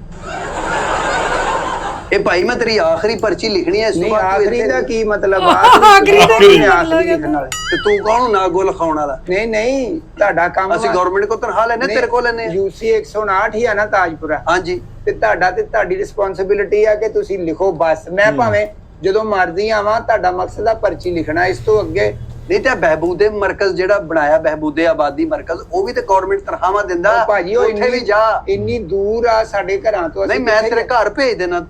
ਇਹ ਭਾਈ ਮੈਂ ਤੇਰੀ ਆਖਰੀ ਪਰਚੀ ਲਿਖਣੀ ਹੈ। ਇਸ ਤੋਂ ਬਾਅਦ ਆਖਰੀ ਦਾ ਕੀ ਮਤਲਬ? ਆਖਰੀ ਦਾ ਕੀ ਆਖਰੀ ਮਤਲਬ? ਲਿਖਣ ਵਾਲੇ ਤੇ ਤੂੰ ਕੌਣ ਨਾਗੋ ਲਿਖਾਉਣ ਵਾਲਾ? ਨਹੀਂ ਤੁਹਾਡਾ ਕੰਮ ਅਸੀਂ ਗਵਰਨਮੈਂਟ ਕੋ ਤਨਖਾਹ ਲੈਣੇ, ਤੇਰੇ ਕੋਲ ਲੈਣੇ। UC 159 ਹੀ ਆ ਨਾ ਤਾਜਪੁਰਾ। ਹਾਂਜੀ ਤੇ ਤੁਹਾਡੀ ਰਿਸਪੌਂਸਿਬਿਲਿਟੀ ਆ ਕਿ ਤੁਸੀਂ ਲਿਖੋ ਬਸ। ਮੈਂ ਭਾਵੇਂ ਜਦੋਂ ਮਰਜ਼ੀ ਆਵਾਂ, ਤੁਹਾਡਾ ਮਕਸਦ ਆ ਪਰਚੀ ਲਿਖਣਾ, ਇਸ ਤੋਂ ਅੱਗੇ ਨਹੀਂ। ਤੇ ਬਹਿਬੂਦੇ ਮਰਕਜ਼ ਜਿਹੜਾ ਬਣਾਇਆ, ਬਹਿਬੂਦੇ ਆਬਾਦੀ ਮਰਕਜ਼, ਉਹ ਵੀ ਤੇ ਗਵਰਨਮੈਂਟ ਤਨਖਾਹਾਂ ਦਿੰਦਾ। ਭਾਜੀ ਉਹ ਉੱਥੇ ਵੀ ਜਾ। ਇੰਨੀ ਦੂਰ ਆ ਸਾਡੇ ਘਰਾਂ ਤੋਂ। ਨਹੀਂ ਮੈਂ ਤੇਰੇ ਘਰ ਭੇਜ ਦੇਣਾ।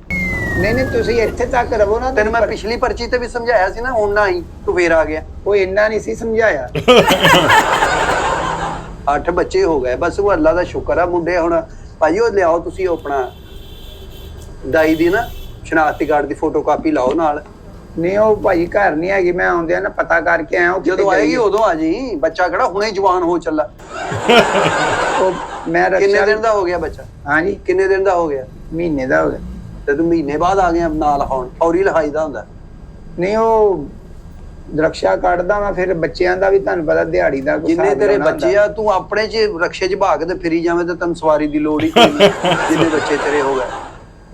ਨਹੀਂ ਤੁਸੀਂ ਇੱਥੇ ਤੱਕ ਰਹੋ ਨਾ। ਤੈਨੂੰ ਮੈਂ ਪਿਛਲੀ ਪਰਚੀ ਤੇ ਵੀ ਸਮਝਾਇਆ ਸੀ ਨਾ, ਹੁਣ ਨਾ ਆਈ, ਤੂੰ ਫੇਰ ਆ ਗਿਆ। ਉਹ ਇੰਨਾ ਨਹੀਂ ਸੀ ਸਮਝਾਇਆ। 8 ਬੱਚੇ ਹੋ ਗਏ ਬਸ, ਉਹ ਅੱਲਾ ਦਾ ਸ਼ੁਕਰ ਆ। ਮੁੰਡੇ ਹੁਣ ਭਾਜੀ ਉਹ ਲਿਆਓ ਤੁਸੀਂ ਆਪਣਾ ਦਾਈ ਦੀ ਨਾ ਸ਼ਨਾਖਤੀ ਕਾਰਡ ਦੀ ਫੋਟੋ ਕਾਪੀ ਲਾਓ ਨਾਲ। ਨਹੀਂ ਉਹ ਭਾਈ ਘਰ ਨਹੀਂ ਹੈਗੀ, ਮੈਂ ਆਉਂਦਿਆਂ ਨਾ ਪਤਾ ਕਰਕੇ ਆਇਆ। ਜਦੋਂ ਆਏਗੀ ਉਦੋਂ ਆ ਜੀ। ਬੱਚਾ ਕਿਹੜਾ ਹੁਣੇ ਜਵਾਨ ਹੋ ਚੱਲਾ। ਉਹ ਮੈਂ ਕਿੰਨੇ ਦਿਨ ਦਾ ਹੋ ਗਿਆ ਬੱਚਾ? ਹਾਂਜੀ ਕਿੰਨੇ ਦਿਨ ਦਾ ਹੋ ਗਿਆ? ਮਹੀਨੇ ਦਾ ਹੋ ਗਿਆ। ਤੇ ਤੂੰ ਮਹੀਨੇ ਬਾਅਦ ਆ ਗਿਆ ਨਾਲ ਲਿਖਾਉਣ? ਫੌਰੀ ਲਿਖਾਈ ਦਾ ਹੁੰਦਾ? ਨਹੀਂ ਉਹ ਰਕਸ਼ਾ ਕੱਢਦਾ ਵਾ, ਫਿਰ ਬੱਚਿਆਂ ਦਾ ਵੀ ਤੁਹਾਨੂੰ ਪਤਾ ਦਿਹਾੜੀ ਦਾ ਜਿੰਨੇ ਤੇਰੇ ਬੱਚੇ ਆ, ਤੂੰ ਆਪਣੇ ਚ ਰਕਸ਼ੇ ਚ ਭਾਗ ਤੇ ਫਿਰੀ ਜਾਵੇਂ ਤੇ ਤੈਨੂੰ ਸਵਾਰੀ ਦੀ ਲੋੜ ਹੀ ਕੋਈ ਨਹੀਂ। ਜਿੰਨੇ ਬੱਚੇ ਤੇਰੇ ਹੋ ਗਏ।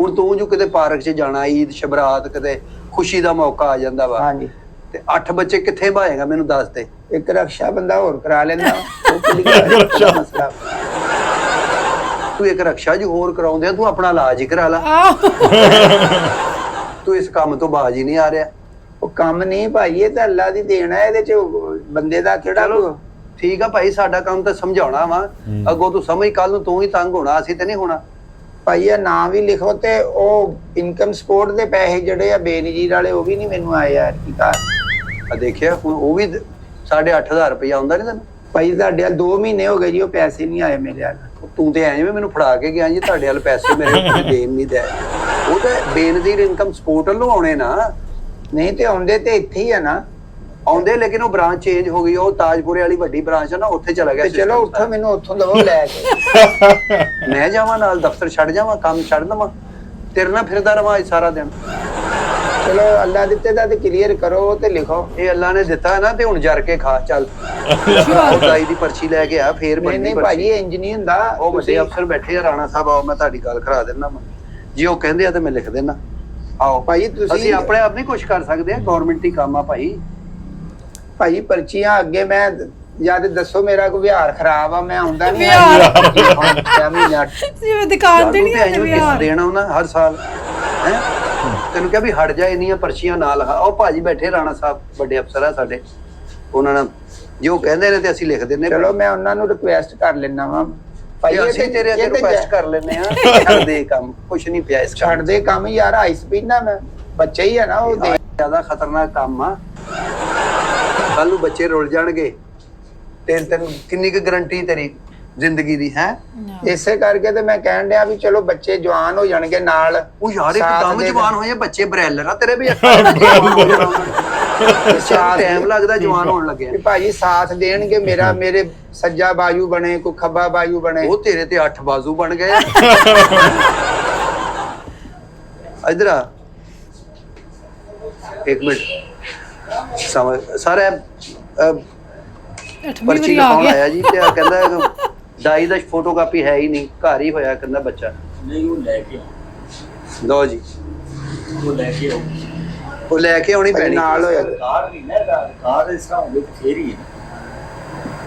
ਹੁਣ ਤੂੰ ਜੋ ਕਿਤੇ ਪਾਰਕ ਚ ਜਾਣਾ, ਈਦ ਸ਼ਬਰਾਤ, ਕਿਤੇ ਖੁਸ਼ੀ ਦਾ ਮੌਕਾ ਆ ਜਾਂਦਾ ਵਾ, ਹਾਂਜੀ, ਤੇ 8 ਬੱਚੇ ਕਿੱਥੇ ਭਾਏਗਾ ਮੈਨੂੰ ਦੱਸ ਦੇ। ਇੱਕ ਰਕਸ਼ਾ ਬੰਦਾ ਹੋਰ ਕਰਾ ਲੈਂਦਾ। ਉਹ ਕਿਹੜੀ ਮਸਲਾ? ਤੂੰ ਇੱਕ ਰਕਸ਼ਾ ਜੀ ਹੋਰ ਕਰਾਉਂਦੇ ਆ, ਤੂੰ ਆਪਣਾ ਇਲਾਜ ਹੀ ਕਰਾ ਲਾ। ਤੂੰ ਇਸ ਕੰਮ ਤੋਂ ਬਾਜ ਹੀ ਨਹੀਂ ਆ ਰਿਹਾ। ਉਹ ਕੰਮ ਨਹੀਂ ਭਾਈ, ਇਹ ਤਾਂ ਅੱਲਾ ਦੀ ਦੇਣ ਹੈ। ਇਹਦੇ ਚ ਬੰਦੇ ਦਾ ਕਿਹੜਾ ਚਲੋ ਠੀਕ ਆ ਭਾਈ, ਸਾਡਾ ਕੰਮ ਤਾਂ ਸਮਝਾਉਣਾ ਵਾ। ਅੱਗੋਂ ਤੂੰ ਸਮਝ, ਕੱਲ ਨੂੰ ਤੂੰ ਹੀ ਤੰਗ ਹੋਣਾ, ਅਸੀਂ ਤੇ ਨਹੀਂ ਹੋਣਾ। ਭਾਈ ਇਹ ਨਾਂ ਵੀ ਲਿਖੋ ਤੇ ਉਹ ਇਨਕਮ ਸਪੋਰਟ ਦੇ ਪੈਸੇ ਜਿਹੜੇ ਆ ਬੇਨਜ਼ੀਰ ਵਾਲੇ, ਉਹ ਵੀ ਨਹੀਂ ਮੈਨੂੰ ਆਏ ਯਾਰ। ਕੀ ਕਰ ਆ ਦੇਖਿਆ ਹੁਣ, ਉਹ ਵੀ 8,500 ਰੁਪਇਆ ਆਉਂਦਾ ਨਹੀਂ ਤੈਨੂੰ? ਭਾਈ ਤੁਹਾਡੇ 2 ਮਹੀਨੇ ਹੋ ਗਏ ਜੀ, ਉਹ ਪੈਸੇ ਨਹੀਂ ਆਏ ਮੇਰੇ ਨਾਲ। ਤੂੰ ਤੇ ਐ ਜਿਵੇਂ ਮੈਨੂੰ ਫੜਾ ਕੇ ਗਿਆ ਜੀ, ਤੁਹਾਡੇ ਵੱਲ ਪੈਸੇ ਮੇਰੇ ਕੋਲ ਦੇਣ ਨਹੀਂ ਦੇ। ਉਹ ਤਾਂ ਬੇਨਜ਼ੀਰ ਇਨਕਮ ਸਪੋਰਟ ਵੱਲੋਂ ਆਉਣੇ ਨਾ। ਨਹੀਂ ਤੇ ਆਉਂਦੇ ਤੇ ਇੱਥੇ ਹੀ ਆ ਨਾ। ਆਉਂਦੇ, ਲੇਕਿਨ ਉਹ ਬ੍ਰਾਂਚ ਚੇਂਜ ਹੋ ਗਈ, ਉਹ ਤਾਜਪੁਰੇ ਵਾਲੀ ਵੱਡੀ ਬ੍ਰਾਂਚ ਹੈ ਨਾ, ਉੱਥੇ ਚਲਾ ਗਿਆ। ਤੇ ਚਲੋ ਉੱਥੋਂ ਮੈਨੂੰ ਉੱਥੋਂ ਲਵੋ ਲੈ ਕੇ। ਮੈਂ ਜਾਵਾਂ ਨਾਲ, ਦਫ਼ਤਰ ਛੱਡ ਜਾਵਾਂ, ਕੰਮ ਛੱਡ ਦਵਾਂ, ਤੇਰੇ ਨਾਲ ਫਿਰਦਾ ਰਵਾਂ ਅੱਜ ਸਾਰਾ ਦਿਨ। ਚਲੋ ਅੱਲਾ ਦਿੱਤੇ ਦਾ ਤੇ ਕਲੀਅਰ ਕਰੋ ਤੇ ਲਿਖੋ। ਇਹ ਅੱਲਾ ਨੇ ਦਿੱਤਾ ਨਾ, ਤੇ ਹੁਣ ਜਰ ਕੇ ਖਾ ਚੱਲ। ਉਹ ਦਾਈ ਦੀ ਪਰਚੀ ਲੈ ਕੇ ਆ, ਫੇਰ ਨਹੀਂ ਬੰਨੀ ਨਹੀਂ ਭਾਜੀ, ਇੰਜ ਨਹੀਂ ਹੁੰਦਾ। ਉਹ ਵੱਡੇ ਅਫਸਰ ਬੈਠੇ ਆ, ਰਾਣਾ ਸਾਹਿਬ ਆਓ, ਮੈਂ ਤੁਹਾਡੀ ਗੱਲ ਕਰਾ ਦਿੰਦਾ। ਜੀ ਉਹ ਕਹਿੰਦੇ ਆ ਤੇ ਮੈਂ ਲਿਖ ਦੇਣਾ। ਆਓ ਭਾਈ ਤੁਸੀਂ ਅਸੀਂ ਆਪਣੇ ਆਪ ਨਹੀਂ ਕੁਝ ਕਰ ਸਕਦੇ, ਗਵਰਨਮੈਂਟ ਹੀ ਕੰਮ ਆ ਭਾਈ। ਭਾਈ ਪਰਚੀਆਂ ਅੱਗੇ ਮੈਂ ਜਦ ਦੱਸੋ ਮੇਰਾ ਕੋਈ ਵਿਹਾਰ ਖਰਾਬ ਆ, ਮੈਂ ਆਉਂਦਾ ਨਹੀਂ। ਜਿਵੇਂ ਦੁਕਾਨ ਤੇ ਨਹੀਂ ਆਉਂਦੇ ਕਿਸ ਵਿਹਾਰ। ਦੇਣਾ ਉਹਨਾਂ ਹਰ ਸਾਲ ਹੈ। ਤੈਨੂੰ ਕਿਹਾ ਵੀ ਹਟ ਜਾ, ਇੰਨੀਆਂ ਪਰਚੀਆਂ ਨਾ ਲਗਾ। ਉਹ ਭਾਜੀ ਬੈਠੇ ਰਾਣਾ ਸਾਹਿਬ ਵੱਡੇ ਅਫਸਰ ਆ ਸਾਡੇ, ਉਹਨਾਂ ਨਾਲ ਜੋ ਕਹਿੰਦੇ ਨੇ ਤੇ ਅਸੀਂ ਲਿਖ ਦਿੰਨੇ। ਚਲੋ ਮੈਂ ਉਹਨਾਂ ਨੂੰ ਰਿਕੁਐਸਟ ਕਰ ਲੈਣਾ ਵਾ ਭਾਈ, ਅਸੀਂ ਤੇਰੇ ਅੱਗੇ ਰਿਕੁਐਸਟ ਕਰ ਲੈਨੇ ਆ, ਛੱਡ ਦੇ ਕੰਮ, ਕੁਛ ਨਹੀਂ ਪਿਆ ਇਸ ਛੱਡ ਦੇ ਕੰਮ ਯਾਰ। ਆਈਸ ਪੀਣਾ ਮੈਂ, ਬੱਚਾ ਹੀ ਆ ਨਾ ਉਹ। ਜ਼ਿਆਦਾ ਖਤਰਨਾਕ ਕੰਮ ਆ, ਕੱਲ ਨੂੰ ਬੱਚੇ ਰੁੱਲ ਜਾਣਗੇ ਤੇ ਤੈਨੂੰ ਕਿੰਨੀ ਕੁ ਗਾਰੰਟੀ ਤੇਰੀ ਜ਼ਿੰਦਗੀ ਦੀ ਹੈ। ਇਸੇ ਕਰਕੇ ਤੇ ਮੈਂ ਕਹਿਣ ਡਿਆ ਵੀ ਚਲੋ ਬੱਚੇ ਜਵਾਨ ਹੋ ਜਾਣਗੇ ਨਾਲ। ਉਹ ਯਾਰ ਇੱਕਦਮ ਜਵਾਨ ਹੋਏ ਬੱਚੇ, ਬਰੈਲਰ ਆ ਤੇਰੇ ਵੀ। ਟਾਈਮ ਲੱਗਦਾ ਜਵਾਨ ਹੋਣ ਲੱਗਿਆ। ਵੀ ਭਾਜੀ ਸਾਥ ਦੇਣਗੇ ਮੇਰਾ, ਮੇਰੇ ਸੱਜਾ ਬਾਜੂ ਬਣੇ, ਕੋਈ ਖੱਬਾ ਬਾਜੂ ਬਣੇ। ਉਹ ਤੇਰੇ ਤੇ 8 ਬਾਜ਼ੂ ਬਣ ਗਏ। ਇਧਰ ਆ ਇੱਕ ਮਿੰਟ, ਸਮਝ ਸਾਰੇ ਪਰਚੀ ਲਿਖਾਉਣ ਆਇਆ ਜੀ, ਤੇ ਕਹਿੰਦਾ ਦਾਈ ਦਾ ਫੋਟੋਕਾਪੀ ਹੈ ਹੀ ਨਹੀਂ, ਘਰ ਹੀ ਹੋਇਆ ਕਹਿੰਦਾ ਬੱਚਾ। ਨਹੀਂ ਉਹ ਲੈ ਕੇ ਆਓ, ਲਓ ਜੀ, ਉਹ ਲੈ ਕੇ ਆਓ। ਉਹ ਲੈ ਕੇ ਆਉਣੀ ਪੈਣੀ ਨਾਲ ਹੋਇਆ ਕਾਰ ਨਹੀਂ ਨਾ, ਕਾਰ ਇਸ ਤਰ੍ਹਾਂ ਹੋਵੇ ਫੇਰ ਹੀ ਹੈ।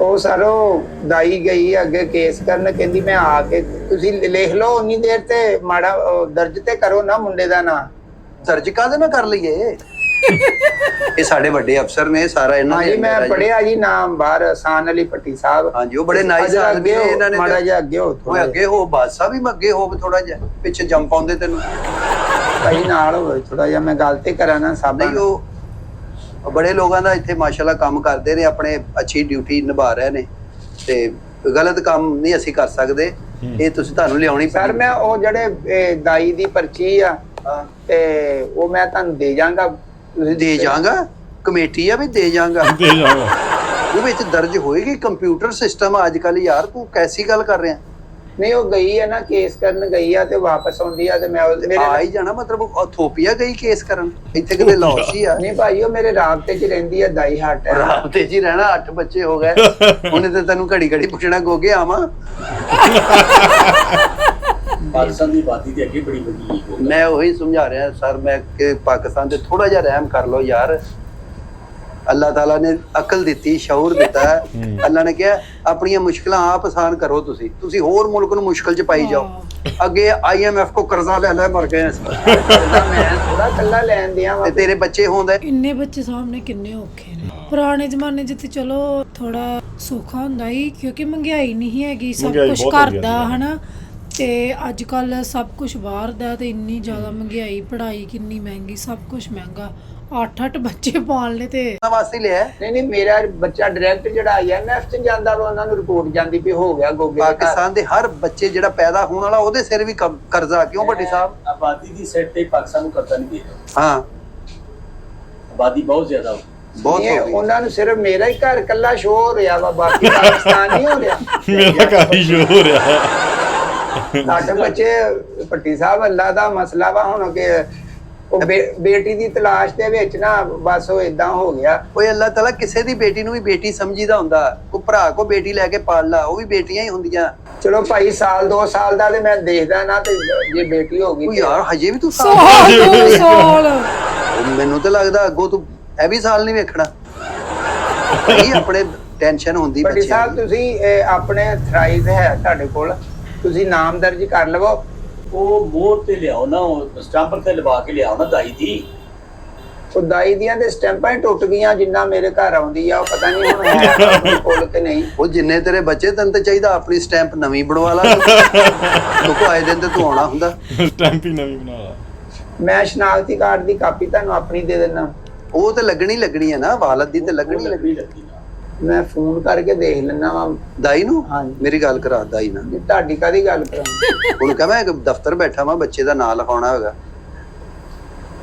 ਉਹ ਸਾਰੋ ਦਾਈ ਗਈ ਅੱਗੇ ਕੇਸ ਕਰਨ, ਕਹਿੰਦੀ ਮੈਂ ਆ ਕੇ ਤੁਸੀਂ ਲਿਖ ਲਓ ਉਨੀ ਦੇਰ ਤੇ ਮਾੜਾ ਦਰਜ ਤੇ ਕਰੋ ਨਾ ਮੁੰਡੇ ਦਾ ਨਾਂ। ਦਰਜ ਕਾਹਦੇ ਨਾਲ ਕਰ ਲਈਏ? ਇਹ ਸਾਡੇ ਵੱਡੇ ਅਫਸਰ ਨੇ, ਸਾਰਾ ਇਹਨਾਂ ਹਾਂਜੀ ਮੈਂ ਪੜਿਆ ਜੀ ਨਾਮ ਬਾਹਰ ਆਸਾਨ ਅਲੀ ਭੱਟੀ ਸਾਹਿਬ। ਹਾਂਜੀ ਉਹ ਬੜੇ ਨਾਈਸ ਆਦਮੀ ਨੇ। ਇਹਨਾਂ ਨੇ ਮਾੜਾ ਜਿਹਾ ਅੱਗੇ ਹੋ, ਓਏ ਅੱਗੇ ਹੋ, ਬਾਦਸ਼ਾਹ ਵੀ ਅੱਗੇ ਹੋ ਥੋੜਾ ਜਿਹਾ, ਪਿੱਛੇ ਜੰਪ ਪਾਉਂਦੇ ਤੈਨੂੰ। ਭਾਈ ਨਾਲ ਹੋਵੇ ਥੋੜਾ ਜਿਹਾ, ਮੈਂ ਗੱਲ ਤੇ ਕਰਾਂ ਨਾ ਸਭ। ਨਹੀਂ ਉਹ ਬੜੇ ਲੋਕਾਂ ਦਾ ਇੱਥੇ ਮਾਸ਼ਾਅੱਲਾ ਕੰਮ ਕਰਦੇ ਨੇ, ਆਪਣੇ ਅੱਛੀ ਡਿਊਟੀ ਨਿਭਾ ਰਹੇ ਨੇ, ਤੇ ਗਲਤ ਕੰਮ ਨਹੀਂ ਅਸੀਂ ਕਰ ਸਕਦੇ। ਇਹ ਤੁਸੀਂ ਤੁਹਾਨੂੰ ਲਿਆਉਣੀ ਸਰ ਮੈਂ ਉਹ ਜਿਹੜੇ ਦਾਈ ਦੀ ਪਰਚੀ ਆ ਤੇ ਉਹ ਮੈਂ ਤੁਹਾਨੂੰ ਦੇ ਜਾਵਾਂਗਾ। ਦੇ ਜਾਵਾਂਗਾ, ਕਮੇਟੀ ਆ ਵੀ ਦੇ ਜਾਵਾਂਗਾ। ਉਹ ਵਿੱਚ ਦਰਜ ਹੋਏਗੀ, ਕੰਪਿਊਟਰ ਸਿਸਟਮ ਆ ਅੱਜ ਕੱਲ। ਯਾਰ ਤੂੰ ਕੈਸੀ ਗੱਲ ਕਰ ਰਿਹਾ? ਨਹੀਂ ਉਹ ਗਈ ਹੈ ਨਾ, ਕੇਸ ਕਰਨ ਗਈ ਆ ਤੇ ਵਾਪਸ ਆਉਂਦੀ ਆ ਤੇ ਮੈਂ ਆ ਹੀ ਜਾਣਾ, ਮਤਲਬ ਥੋਪੀਆ ਗਈ ਕੇਸ ਕਰਨ, ਇੱਥੇ ਕਿਤੇ ਲਾਹੌਰ ਸੀ ਆ। ਨਹੀਂ ਭਾਈ ਉਹ ਮੇਰੇ ਰਾਬਤੇ 'ਚ ਰਹਿੰਦੀ ਆ, ਦਾਈ ਹੱਟ ਹੈ। ਰਾਬਤੇ 'ਚ ਹੀ ਰਹਿਣਾ, 8 ਬੱਚੇ ਹੋ ਗਏ ਉਹਨੇ ਤੇ ਤੈਨੂੰ ਘੜੀ ਘੜੀ ਪੁੱਛਣਾ ਗੋਗੇ ਆਵਾਂ। ਪਾਕਿਸਤਾਨ ਦੀ ਆਬਾਦੀ ਤੇ ਅੱਗੇ ਬੜੀ ਵੱਡੀ ਹੈ। ਮੈਂ ਉਹੀ ਸਮਝਾ ਰਿਹਾ ਸਰ, ਮੈਂ ਕਿ ਪਾਕਿਸਤਾਨ ਤੇ ਥੋੜਾ ਜਿਹਾ ਰਹਿਮ ਕਰ ਲਓ ਯਾਰ। ਅੱਲਾਹ ਤਾਲਾ ਨੇ ਅਕਲ ਦਿੱਤੀ, ਸ਼ਊਰ ਦਿੱਤਾ। ਅੱਲਾਹ ਨੇ ਕਿਹਾ ਆਪਣੀਆਂ ਮੁਸ਼ਕਲਾਂ ਆਪ ਆਸਾਨ ਕਰੋ। ਤੁਸੀਂ ਹੋਰ ਮੁਲਕ ਨੂੰ ਮੁਸ਼ਕਲ 'ਚ ਪਾਈ ਜਾਓ। ਅੱਗੇ IMF ਕੋ ਕਰਜ਼ਾ ਲੈ ਲੈ ਮਰ ਗਏ। ਮੈਂ ਥੋੜਾ ਕੱਲਾ ਲੈਣ ਦਿਆਂ ਤੇ ਤੇਰੇ ਬੱਚੇ ਹੋਂਦੇ, ਇੰਨੇ ਬੱਚੇ ਸਾਹਮਣੇ ਕਿੰਨੇ ਔਖੇ ਨੇ। ਪੁਰਾਣੇ ਜ਼ਮਾਨੇ 'ਚ ਤੇ ਚਲੋ ਥੋੜਾ ਸੌਖਾ ਹੁੰਦਾ ਹੀ, ਕਿਉਂਕਿ ਮਹਿੰਗਾਈ ਨਹੀਂ ਹੈਗੀ, ਸਭ ਕੁਝ ਘਰ ਦਾ ਹਨਾ। ਤੇ ਅੱਜ ਕੱਲ ਸਭ ਕੁਝ ਬਾਹਰ ਦਾ, ਤੇ ਇੰਨੀ ਜ਼ਿਆਦਾ ਮਹਿੰਗਾਈ, ਪੜ੍ਹਾਈ ਕਿੰਨੀ ਮਹਿੰਗੀ, ਸਭ ਕੁਝ ਮਹਿੰਗਾ। 8 ਬੱਚੇ ਪਾਲਨੇ ਤੇ ਵਾਸਤੇ ਲਿਆ। ਨਹੀਂ ਮੇਰਾ ਬੱਚਾ ਡਾਇਰੈਕਟ ਜਿਹੜਾ IMF 'ਚ ਜਾਂਦਾ ਵਾ, ਉਹਨਾਂ ਨੂੰ ਰਿਪੋਰਟ ਜਾਂਦੀ ਵੀ ਹੋ ਗਿਆ ਗੋਗੇ। ਪਾਕਿਸਤਾਨ ਦੇ ਹਰ ਬੱਚੇ ਜਿਹੜਾ ਪੈਦਾ ਹੋਣ ਵਾਲਾ, ਉਹਦੇ ਸਿਰ ਵੀ ਕਰਜ਼ਾ ਕਿਉਂ ਵੱਡੀ ਸਾਹਿਬ? ਆਬਾਦੀ ਦੀ ਸੈਟ ਤੇ ਪਾਕਿਸਤਾਨ ਨੂੰ ਕਰਜ਼ਾ ਨਹੀਂ ਦੇ ਰਿਹਾ। ਹਾਂ ਆਬਾਦੀ ਬਹੁਤ ਜ਼ਿਆਦਾ ਹੋ ਬਹੁਤ ਨਹੀਂ, ਹੋ ਗਈ। ਉਹਨਾਂ ਨੂੰ ਸਿਰਫ ਮੇਰਾ ਹੀ ਘਰ ਕੱਲਾ ਸ਼ੋ ਹੋ ਰਿਹਾ ਵਾ, ਬਾਕੀ ਪਾਕਿਸਤਾਨ ਨਹੀਂ ਹੋ ਰਿਹਾ। ਮੇਰਾ ਘਰ ਹੀ ਸ਼ੋ ਹੋ ਰਿਹਾ। ਸਾਡੇ ਬੱਚੇ ਭੱਟੀ ਸਾਹਿਬ ਅੱਲਾ ਦਾ ਮਸਲਾ ਵਾ ਹੁਣ ਕਿ ਉਹ ਬੇਟੀ ਦੀ ਤਲਾਸ਼ ਦੇ ਵਿੱਚ ਨਾ ਬਸ ਉਹ ਇਦਾਂ ਹੋ ਗਿਆ। ਓਏ ਅੱਲਾਹ ਤਾਲਾ ਕਿਸੇ ਦੀ ਬੇਟੀ ਨੂੰ ਵੀ ਬੇਟੀ ਸਮਝੀਦਾ ਹੁੰਦਾ। ਕੋ ਭਰਾ ਕੋ ਬੇਟੀ ਲੈ ਕੇ ਪਾਲ ਲਾ, ਉਹ ਵੀ ਬੇਟੀਆਂ ਹੀ ਹੁੰਦੀਆਂ। ਚਲੋ ਭਾਈ ਸਾਲ 2 ਸਾਲ ਦਾ ਤੇ ਮੈਂ ਦੇਖਦਾ ਨਾ, ਤੇ ਜੇ ਬੇਟੀ ਹੋ ਗਈ ਉਹ ਯਾਰ ਹਜੇ ਵੀ ਤੂੰ ਸਾਲ 2 ਸਾਲ ਮੈਨੂੰ ਤਾਂ ਲੱਗਦਾ ਅੱਗੋਂ ਤੂੰ ਇਹ ਵੀ ਸਾਲ ਨਹੀਂ ਵੇਖਣਾ। ਭਾਈ ਆਪਣੇ ਟੈਨਸ਼ਨ ਹੁੰਦੀ ਭੱਟੀ ਬੱਚਿਆਂ ਸਾਹਿਬ ਦੀ। ਤੁਸੀਂ ਆਪਣੇ ਥਰਾਈਜ਼ ਹੈ ਤੁਹਾਡੇ ਕੋਲ, ਤੁਸੀਂ ਨਾਮ ਦਰਜ ਕਰ ਲਵੋ। ਉਹ ਮੋਹਰ ਤੇ ਲਿਆਓ ਨਾ, ਉਹ ਸਟੈਂਪਰ ਤੇ ਲਵਾ ਕੇ ਲਿਆਓ ਨਾ ਦਾਈ ਦੀ। ਉਹ ਦਾਈ ਦੀਆਂ ਤੇ ਸਟੈਂਪਾਂ ਹੀ ਟੁੱਟ ਗਈਆਂ, ਜਿੰਨਾ ਮੇਰੇ ਘਰ ਆਉਂਦੀ ਆ। ਉਹ ਪਤਾ ਨਹੀਂ ਹੁਣ ਹੈ ਕੋਲ ਕਿ ਨਹੀਂ। ਉਹ ਜਿੰਨੇ ਤੇਰੇ ਬੱਚੇ, ਤੈਨੂੰ ਤਾਂ ਚਾਹੀਦਾ ਆਪਣੀ ਸਟੈਂਪ ਨਵੀਂ ਬਣਵਾ ਲਾ। ਤੂੰ ਕੋ ਆਏ ਦਿਨ ਤੇ ਤੂੰ ਆਉਣਾ ਹੁੰਦਾ। ਸਟੈਂਪ ਹੀ ਨਵੀਂ ਬਣਾ ਲਾ। ਮੈਂ ਸ਼ਨਾਖਤੀ ਕਾਰਡ ਦੀ ਕਾਪੀ ਤੁਹਾਨੂੰ ਆਪਣੀ ਦੇ ਦੇਣਾ। ਉਹ ਤੇ ਲੱਗਣੀ ਹੈ ਨਾ, ਵਾਲਦ ਦੀ ਤੇ ਲੱਗਣੀ ਲੱਗੀ ਲੱਗੀ ਨਾ। ਮੈਂ ਫੋਨ ਕਰਕੇ ਦੇਖ ਲੈਣਾ ਵਾ। ਦਾਈ ਨੂੰ ਹਾਂਜੀ। ਮੇਰੀ ਗੱਲ ਕਰਾ ਦਾਈ ਨਾਲ। ਤੁਹਾਡੀ ਕਾਦੀ ਗੱਲ ਕਰਾਂ? ਉਹਨੂੰ ਕਹਾਂ ਮੈਂ ਇੱਕ ਦਫ਼ਤਰ ਬੈਠਾ ਵਾਂ, ਬੱਚੇ ਦਾ ਨਾਂ ਲਿਖਾਉਣਾ ਹੈਗਾ,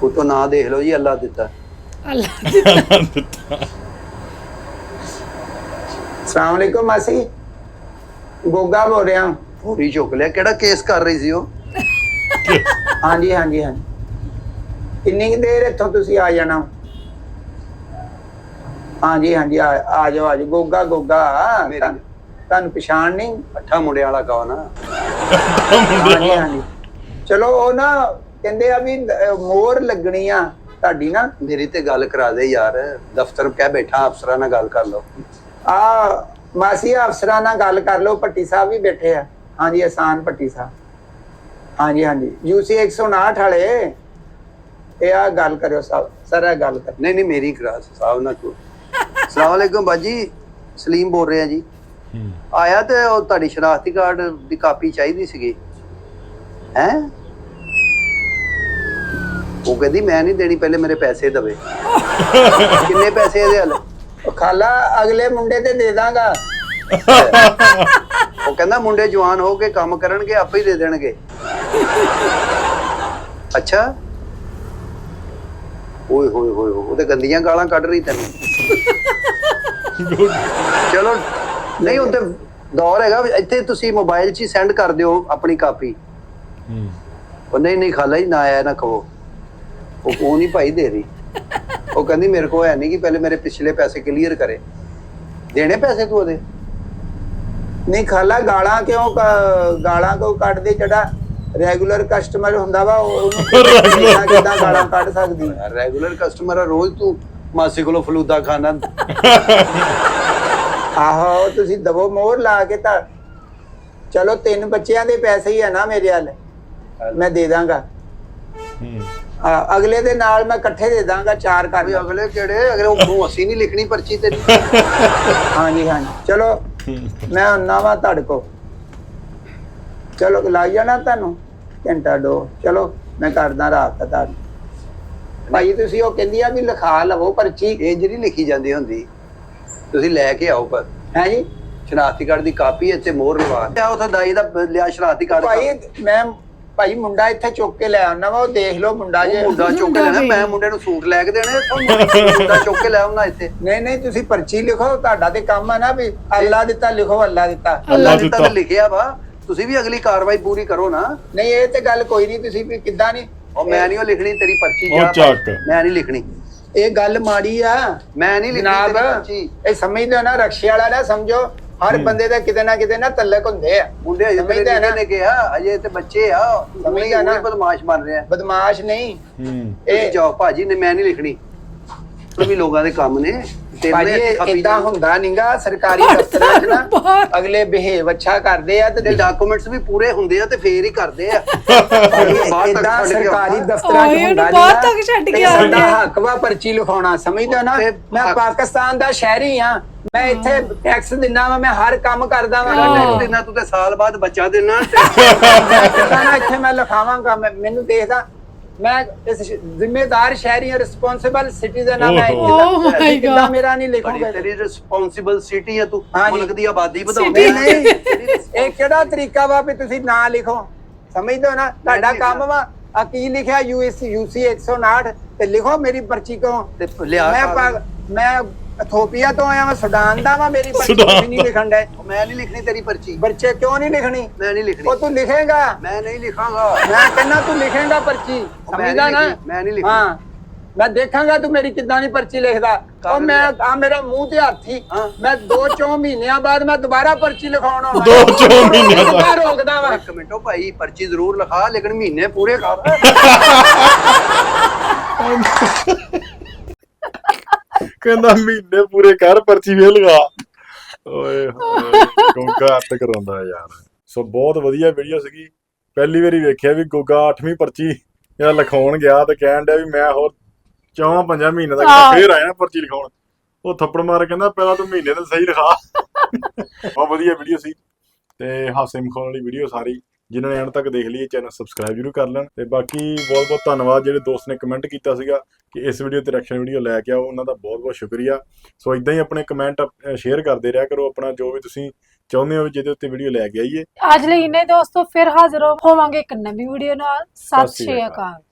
ਉਹ ਤੋਂ ਨਾਂ ਦੇਖ ਲਓ ਜੀ, ਅੱਲਾ ਦਿੱਤਾ। अस्सलाम वालेकुम मासी, गोगा बोल रहा हूँ। ਹੋਰੀ ਚੁੱਕ ਲਿਆ। ਕਿਹੜਾ ਕੇਸ ਕਰ ਰਹੀ ਸੀ ਉਹ? हाँ जी हाँ जी हाँ जी। किन्नी की देर इत्थों तुसी आ जाना? हाँ जी आ जाओ गोगा गोगा। मेरी- ਤੁਹਾਨੂੰ ਪਛਾਣ ਨਹੀਂ? ਅੱਠਾ ਮੁੰਡਿਆਂ ਵਾਲਾ ਕਹੋ ਨਾ। हाँ जी ਚਲੋ ਉਹ ਨਾ ਕਹਿੰਦੇ ਆ ਵੀ ਮੋਹਰ ਲੱਗਣੀ ਆ ਤੁਹਾਡੀ ਨਾ। ਮੇਰੀ ਤੇ ਗੱਲ ਕਰਾ ਦੇ ਯਾਰ, ਦਫ਼ਤਰ ਕਹਿ ਬੈਠਾ, ਅਫਸਰਾਂ ਨਾਲ ਗੱਲ ਕਰ ਲਓ। ਆ ਮਾਸੀ ਅਫਸਰਾਂ ਨਾਲ ਗੱਲ ਕਰ ਲਓ, ਭੱਟੀ ਸਾਹਿਬ ਵੀ ਬੈਠੇ ਆ। ਹਾਂਜੀ ਆਸਾਨ ਭੱਟੀ ਸਾਹਿਬ। ਹਾਂਜੀ UC 159 ਵਾਲੇ ਇਹ ਆ ਗੱਲ ਕਰਿਓ ਸਾਹਿਬ, ਸਰ ਇਹ ਗੱਲ ਕਰ। ਨਹੀਂ ਮੇਰੀ ਕਰਾ ਸਾਹਿਬ ਨਾਲ ਕੋ। ਅਸਲਾਮ ਵਾਲੇਕੁਮ ਬਾਜੀ, ਸਲੀਮ ਬੋਲ ਰਹੇ ਆ ਜੀ। ਆਇਆ ਤੇ ਉਹ ਤੁਹਾਡੀ ਸ਼ਨਾਖਤੀ ਕਾਰਡ ਦੀ ਕਾਪੀ ਚਾਹੀਦੀ ਸੀਗੀ। ਹੈ ਉਹ ਕਹਿੰਦੀ ਮੈਂ ਨਹੀਂ ਦੇਣੀ, ਪਹਿਲੇ ਮੇਰੇ ਪੈਸੇ ਦਵੇ। ਕਿੰਨੇ ਪੈਸੇ ਇਹਦੇ ਹਲ? ਉਹ ਖਾਲਾ ਅਗਲੇ ਮੁੰਡੇ ਤੇ ਦੇ ਦਾਂਗਾ। ਉਹ ਕਹਿੰਦਾ ਮੁੰਡੇ ਜਵਾਨ ਹੋ ਕੇ ਕੰਮ ਕਰਨਗੇ, ਆਪੇ ਹੀ ਦੇ ਦੇਣਗੇ। ਅੱਛਾ ਓਏ ਹੋਏ ਹੋਏ, ਉਹ ਤੇ ਗੰਦੀਆਂ ਗਾਲਾਂ ਕੱਢ ਰਹੀ ਤੈਨੂੰ। ਚਲੋ ਨਹੀਂ, ਉਹ ਤੇ ਦੌਰ ਹੈਗਾ, ਇੱਥੇ ਤੁਸੀਂ ਮੋਬਾਈਲ 'ਚ ਹੀ ਸੈਂਡ ਕਰ ਦਿਓ ਆਪਣੀ ਕਾਪੀ। ਉਹ ਨਹੀਂ ਖਾਲਾ ਜੀ, ਨਾ ਆਇਆ ਨਾ ਕਹੋ। ਉਹ ਨਹੀਂ ਭਾਈ ਦੇ ਰਹੀ। ਉਹ ਕਹਿੰਦੀ ਮੇਰੇ ਕੋਲ ਹੈ ਨਹੀਂ ਕਿ ਪਹਿਲੇ ਮੇਰੇ ਪਿਛਲੇ ਪੈਸੇ ਕਲੀਅਰ ਕਰੇ। ਦੇਣੇ ਪੈਸੇ ਤੂੰ ਉਹਦੇ? ਨਹੀਂ ਖਾਲਾ ਗਾਲਾਂ ਕਿਉਂ ਕੱਢਦੇ? ਜਿਹੜਾ ਰੈਗੂਲਰ ਕਸਟਮਰ ਹੁੰਦਾ ਵਾ ਉਹਨੂੰ ਕਿੱਦਾਂ ਗਾਲਾਂ ਕੱਢ ਸਕਦੀ? ਰੈਗੂਲਰ ਕਸਟਮਰ ਆ, ਰੋਜ਼ ਤੂੰ ਮਾਸੀ ਕੋਲੋਂ ਫਲੂਦਾ ਖਾਣਾ। ਆਹੋ ਤੁਸੀਂ ਦਵੋ ਮੋਹਰ ਲਾ ਕੇ ਤਾਂ। ਚਲੋ 3 ਬੱਚਿਆਂ ਦੇ ਪੈਸੇ ਹੀ ਹੈ ਨਾ ਮੇਰੇ ਵੱਲ, ਮੈਂ ਦੇ ਦਾਂਗਾ। ਅਗਲੇ ਦੇ ਨਾਲ ਮੈਂ ਇਕੱਠੇ ਦੇ ਦਾਂਗਾ, 4 ਕਰ। ਅਗਲੇ ਕਿਹੜੇ? ਅਗਲੇ ਉਹ ਅਸੀਂ ਨਹੀਂ ਲਿਖਣੀ ਪਰਚੀ ਤੇਰੀ। ਹਾਂਜੀ ਚਲੋ ਮੈਂ ਆਉਣਾ ਵਾ ਤੁਹਾਡੇ ਕੋ। ਚਲੋ ਲੱਗ ਜਾਣਾ ਤੁਹਾਨੂੰ ਘੰਟਾ 2। ਚਲੋ ਮੈਂ ਕਰਦਾ ਰਾਤ ਦਾ ਤੁਹਾਨੂੰ। ਭਾਈ ਤੁਸੀਂ ਉਹ ਕਹਿੰਦੀ ਆ ਵੀ ਲਿਖਾ ਲਵੋ ਪਰਚੀ। ਇਹ ਜਿਹੜੀ ਲਿਖੀ ਜਾਂਦੀ ਹੁੰਦੀ, ਤੁਸੀਂ ਲੈ ਕੇ ਆਓ। ਪਰ ਹੈ ਜੀ ਸ਼ਨਾਖਤੀ ਕਾਰਡ ਦੀ ਕਾਪੀ ਇੱਥੇ ਮੋਹਰ ਲਵਾ ਕੇ ਆਓ। ਉੱਥੇ ਦਾਈ ਦਾ ਲਿਆ ਸ਼ਨਾਖਤੀ ਕਾਰਡ। ਭਾਈ ਮੁੰਡਾ ਇੱਥੇ ਚੁੱਕ ਕੇ ਲੈ ਆਉਣਾ ਵਾ, ਉਹ ਦੇਖ ਲਓ ਮੁੰਡਾ ਜੇ। ਮੁੰਡਾ ਚੁੱਕ ਕੇ ਲੈਣਾ, ਮੈਂ ਮੁੰਡੇ ਨੂੰ ਸੂਟ ਲੈ ਕੇ ਦੇਣੇ। ਮੁੰਡਾ ਚੁੱਕ ਕੇ ਲੈ ਆਉਣਾ ਇੱਥੇ। ਨਹੀਂ ਤੁਸੀਂ ਪਰਚੀ ਲਿਖੋ, ਤੁਹਾਡਾ ਤੇ ਕੰਮ ਆ ਨਾ ਵੀ ਅੱਲਾ ਦਿੱਤਾ ਲਿਖੋ, ਅੱਲਾ ਦਿੱਤਾ। ਅੱਲਾ ਦਿੱਤਾ ਤਾਂ ਲਿਖਿਆ ਵਾ, ਤੁਸੀਂ ਵੀ ਅਗਲੀ ਕਾਰਵਾਈ ਪੂਰੀ ਕਰੋ ਨਾ। ਨਹੀਂ ਇਹ ਤੇ ਗੱਲ ਕੋਈ ਨਹੀਂ, ਤੁਸੀਂ ਵੀ ਕਿੱਦਾਂ ਨਹੀਂ। ਉਹ ਮੈਂ ਨਹੀਂ ਉਹ ਲਿਖਣੀ ਤੇਰੀ ਪਰਚੀ। ਮੈਂ ਨਹੀਂ ਲਿਖਣੀ, ਇਹ ਗੱਲ ਮਾੜੀ ਆ। ਮੈਂ ਨਹੀਂ ਲਿਖਣੀ ਜਨਾਬ ਤੇਰੀ ਪਰਚੀ। ਇਹ ਸਮਝਦੇ ਹੋ ਨਾ, ਰਕਸ਼ੇ ਵਾਲਾ ਨਾ ਸਮਝੋ। ਹਰ ਬੰਦੇ ਦਾ ਕਿਤੇ ਨਾ ਤਲਕ ਹੁੰਦੇ ਆ। ਮੁੰਡੇ ਅਜੇ ਨੇ ਕਿਹਾ ਅਜੇ ਤੇ ਬੱਚੇ ਆ, ਸਮਝਦਾ ਨਾ। ਬਦਮਾਸ਼ ਬਣ ਰਿਹਾ। ਬਦਮਾਸ਼ ਨਹੀਂ ਇਹ ਜਾਓ ਭਾਜੀ ਨੇ, ਮੈਂ ਨਹੀਂ ਲਿਖਣੀ। ਵੀ ਲੋਕਾਂ ਦੇ ਕੰਮ ਨੇ। ਭਾਜੀ ਇਦਾਂ ਹੁੰਦਾ ਨਹੀਂਗਾ ਸਰਕਾਰੀ ਦਫ਼ਤਰਾਂ 'ਚ ਨਾ। ਅਗਲੇ ਬਿਹੇਵ ਅੱਛਾ ਕਰਦੇ ਆ ਤੇ ਡਾਕੂਮੈਂਟਸ ਵੀ ਪੂਰੇ ਹੁੰਦੇ ਆ ਤੇ ਫੇਰ ਹੀ ਕਰਦੇ ਆ। ਇਦਾਂ ਸਰਕਾਰੀ ਦਫ਼ਤਰਾਂ 'ਚ ਹੁੰਦਾ ਬਾਹਰ ਤੱਕ ਛੱਡ ਕੇ ਆ ਸਾਡਾ ਹੱਕ ਵਾ ਪਰਚੀ ਲਿਖਾਉਣਾ, ਸਮਝਦੇ ਨਾ। ਮੈਂ ਪਾਕਿਸਤਾਨ ਦਾ ਸ਼ਹਿਰੀ ਆ, ਮੈਂ ਇੱਥੇ ਟੈਕਸ ਦਿੰਦਾ ਵਾ, ਮੈਂ ਹਰ ਕੰਮ ਕਰਦਾ ਵਾ। ਤੂੰ ਤੇ ਸਾਲ ਬਾਅਦ ਬੱਚਾ ਦੇਣਾ। ਇੱਥੇ ਮੈਂ ਲਿਖਾਵਾਂਗਾ, ਮੈਨੂੰ ਦੇਖਦਾ ਮੈਂ ਇਸ ਜ਼ਿੰਮੇਦਾਰ ਸ਼ਹਿਰੀ ਹਾਂ, ਰਿਸਪੌਂਸਿਬਲ ਸਿਟੀਜ਼ਨ ਆ ਮੈਂ। ਕਿੱਦਾਂ ਮੇਰਾ ਨਹੀਂ ਲਿਖੋਗੇ? ਤੇਰੀ ਰਿਸਪੌਂਸਿਬਲ ਸਿਟੀ ਆ ਤੂੰ, ਮੁਲਕ ਦੀ ਆਬਾਦੀ ਵਧਾਉਣੀ। ਨਹੀਂ ਇਹ ਕਿਹੜਾ ਤਰੀਕਾ ਵਾ ਵੀ ਤੁਸੀਂ ਨਾਂ ਲਿਖੋ? ਸਮਝਦੇ ਹੋ ਨਾ, ਤੁਹਾਡਾ ਕੰਮ ਵਾ। ਆ ਕੀ ਲਿਖਿਆ UC 159 ਤੇ ਲਿਖੋ ਮੇਰੀ ਪਰਚੀ ਕੋ। ਮੈਂ ਇਥੋਪੀਆ ਤੋਂ ਆਇਆ ਵਾਂ, ਸੁਡਾਨ ਦਾ ਵਾ, ਮੇਰੀ ਪਰਚੀ ਨਹੀਂ ਲਿਖਣ ਦੇ। ਮੈਂ ਨਹੀਂ ਲਿਖਣੀ ਤੇਰੀ ਪਰਚੀ। ਬੱਚੇ ਕਿਉਂ ਨਹੀਂ ਲਿਖਣੀ? ਮੈਂ ਨਹੀਂ ਲਿਖਣੀ। ਉਹ ਤੂੰ ਲਿਖੇਗਾ। ਮੈਂ ਨਹੀਂ ਲਿਖਾਂਗਾ। ਮੈਂ ਕਹਿੰਦਾ ਤੂੰ ਲਿਖੇਗਾ ਪਰਚੀ, ਸਮਝਦਾ ਨਾ। ਮੈਂ ਨਹੀਂ ਲਿਖਣੀ। ਹਾਂ ਮੈਂ ਦੇਖਾਂਗਾ ਤੂੰ ਮੇਰੀ ਕਿੱਦਾਂ ਦੀ ਪਰਚੀ ਲਿਖਦਾ। ਉਹ ਮੈਂ ਆ ਮੇਰਾ ਮੂੰਹ ਤੇ ਹੱਥੀ, ਮੈਂ 2-4 ਮਹੀਨਿਆਂ ਬਾਅਦ ਮੈਂ ਦੁਬਾਰਾ ਪਰਚੀ ਲਿਖਾਉਣ ਆਉਣਾ। 2-4 ਮਹੀਨਿਆਂ ਬਾਅਦ ਰੋਕਦਾ ਵਾ। ਇੱਕ ਮਿੰਟ ਭਾਈ, ਪਰਚੀ ਜ਼ਰੂਰ ਲਿਖਾ, ਲੇਕਿਨ ਮਹੀਨੇ ਪੂਰੇ ਕਰ। ਕਹਿੰਦਾ ਮਹੀਨੇ ਪੂਰੇ ਕਰ, ਪਰਚੀ ਵੇ ਲਗਾ। ਓਏ ਹੋਏ ਗੋਗਾ ਹੱਥ ਕਰਾਉਂਦਾ ਯਾਰ। ਸੋ ਬਹੁਤ ਵਧੀਆ ਵੀਡੀਓ ਸੀਗੀ। ਪਹਿਲੀ ਵਾਰੀ ਵੇਖਿਆ ਵੀ ਗੋਗਾ 8ਵੀਂ ਪਰਚੀ ਜਿਹੜਾ ਲਿਖਾਉਣ ਗਿਆ ਤੇ ਕਹਿਣ ਡਿਆ ਵੀ ਮੈਂ ਹੋਰ 4-5 ਮਹੀਨੇ ਤੱਕ ਫੇਰ ਆਇਆ ਨਾ ਪਰਚੀ ਲਿਖਾਉਣ। ਉਹ ਥੱਪੜ ਮਾਰ ਕਹਿੰਦਾ ਪਹਿਲਾਂ ਤੂੰ ਮਹੀਨੇ ਤਾਂ ਸਹੀ ਲਿਖਾ। ਬਹੁਤ ਵਧੀਆ ਵੀਡੀਓ ਸੀ ਤੇ ਹਾਸੇ ਮਖੌਲ ਵਾਲੀ ਵੀਡੀਓ ਸਾਰੀ। ਜਿਨ੍ਹਾਂ ਨੇ ਐਂਡ ਤੱਕ ਦੇਖ ਲਈ ਚੈਨਲ ਸਬਸਕ੍ਰਾਈਬ ਜ਼ਰੂਰ ਕਰ ਲੈਣ। ਤੇ ਬਾਕੀ ਬਹੁਤ ਬਹੁਤ ਧੰਨਵਾਦ ਜਿਹੜੇ ਦੋਸਤ ਨੇ ਕਮੈਂਟ ਕੀਤਾ ਸੀਗਾ ਕਿ ਇਸ ਵੀਡੀਓ ਤੇ ਰਿਐਕਸ਼ਨ ਵੀਡੀਓ ਲੈ ਕੇ ਆਓ, ਉਹਨਾਂ ਦਾ ਬਹੁਤ ਬਹੁਤ ਸ਼ੁਕਰੀਆ। ਸੋ ਇਦਾਂ ਹੀ ਆਪਣੇ ਕਮੈਂਟ ਸ਼ੇਅਰ ਕਰਦੇ ਰਿਹਾ ਕਰੋ, ਆਪਣਾ ਜੋ ਵੀ ਤੁਸੀਂ ਚਾਹੁੰਦੇ ਹੋ ਜਿਹਦੇ ਉੱਤੇ ਵੀਡੀਓ ਲੈ ਕੇ ਆਈਏ। ਅੱਜ ਲਈ ਇੰਨੇ ਦੋਸਤੋ, ਫਿਰ ਹਾਜ਼ਰ ਹੋਵਾਂਗੇ ਇੱਕ ਨਵੀਂ ਵੀਡੀਓ ਨਾਲ। ਸਤਿ ਸ਼੍ਰੀ ਅਕਾਲ।